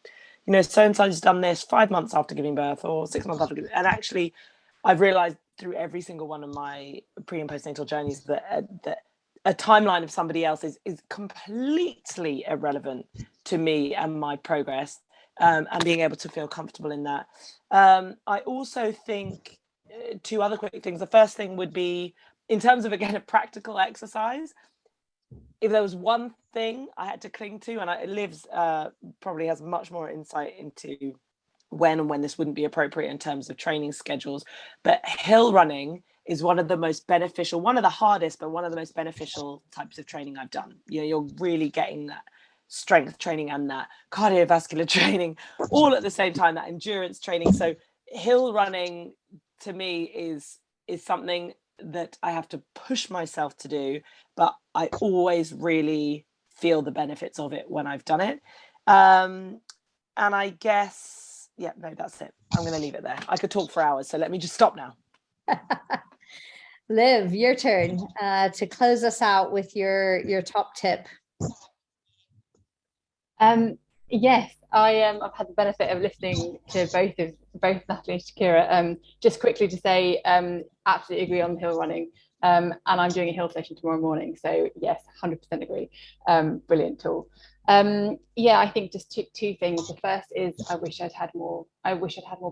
you know, so and so's done this 5 months after giving birth, or 6 months after giving. And actually, I've realized through every single one of my pre and postnatal journeys that a timeline of somebody else is completely irrelevant to me and my progress, and being able to feel comfortable in that. I also think two other quick things. The first thing would be, in terms of, again, a practical exercise, if there was one thing I had to cling to, and Liv's probably has much more insight into when this wouldn't be appropriate in terms of training schedules, but hill running is one of the most beneficial, one of the hardest, but one of the most beneficial types of training I've done. You know, you're really getting that strength training and that cardiovascular training all at the same time, that endurance training. So hill running to me is something that I have to push myself to do, but I always really feel the benefits of it when I've done it. And I guess, yeah, no, that's it. I'm going to leave it there. I could talk for hours, so let me just stop now. Liv, your turn to close us out with your top tip. Yes, I've had the benefit of listening to both Natalie and Shakira. Just quickly to say, absolutely agree on hill running, and I'm doing a hill session tomorrow morning. So yes, 100% agree. Brilliant tool. Yeah, I think just two things. The first is I wish I'd had more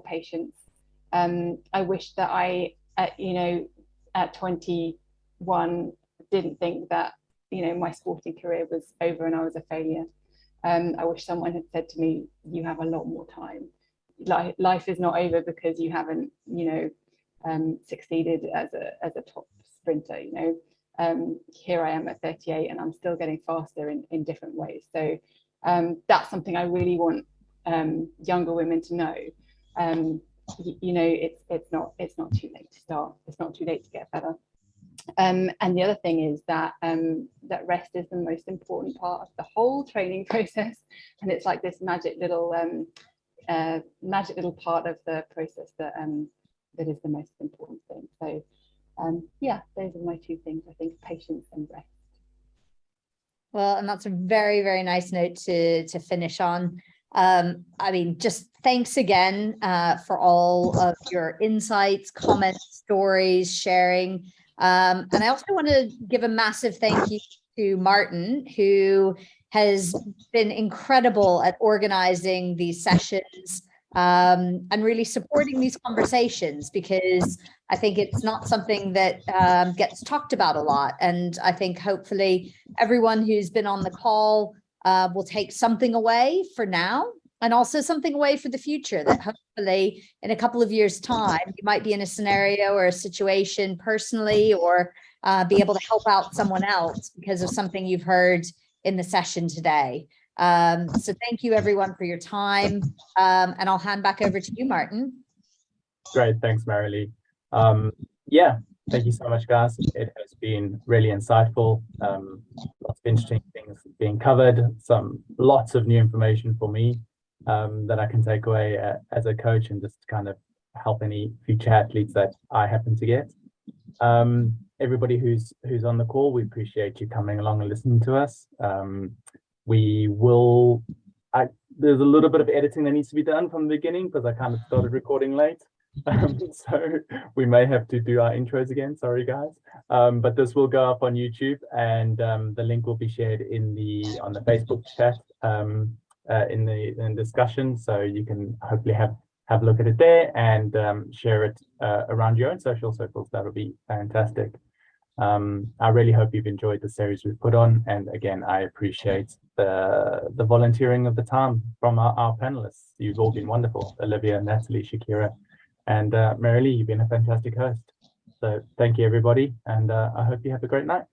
patience. I wish that I, at 21, didn't think that, my sporting career was over and I was a failure. I wish someone had said to me, you have a lot more time. Life is not over because you haven't, succeeded as a top sprinter. Here I am at 38 and I'm still getting faster in different ways. So that's something I really want younger women to know. It's not too late to start. It's not too late to get better. And the other thing is that that rest is the most important part of the whole training process, and it's like this magic little part of the process that is the most important thing. So yeah, those are my two things, I think: patience and rest. Well, and that's a very, very nice note to finish on. I mean, just thanks again for all of your insights, comments, stories, sharing. And I also want to give a massive thank you to Martin, who has been incredible at organizing these sessions and really supporting these conversations, because I think it's not something that gets talked about a lot. And I think hopefully everyone who's been on the call will take something away for now, and also something away for the future, that hopefully in a couple of years' time, you might be in a scenario or a situation personally, or be able to help out someone else because of something you've heard in the session today. So thank you everyone for your time. And I'll hand back over to you, Martin. Great, thanks, Merilee. Yeah, thank you so much, guys. It has been really insightful. Lots of interesting things being covered. Lots of new information for me that I can take away as a coach, and just kind of help any future athletes that I happen to get. everybody who's on the call, we appreciate you coming along and listening to us. We will. There's a little bit of editing that needs to be done from the beginning because I kind of started recording late. So we may have to do our intros again. Sorry, guys. But this will go up on YouTube, and the link will be shared on the Facebook chat in the discussion, so you can hopefully have a look at it there and share it around your own social circles. That'll be fantastic. I really hope you've enjoyed the series we've put on, and again, I appreciate the volunteering of the time from our panelists. You've all been wonderful. Olivia, Natalie, Shakira, and Merilee, you've been a fantastic host. So thank you, everybody, and I hope you have a great night.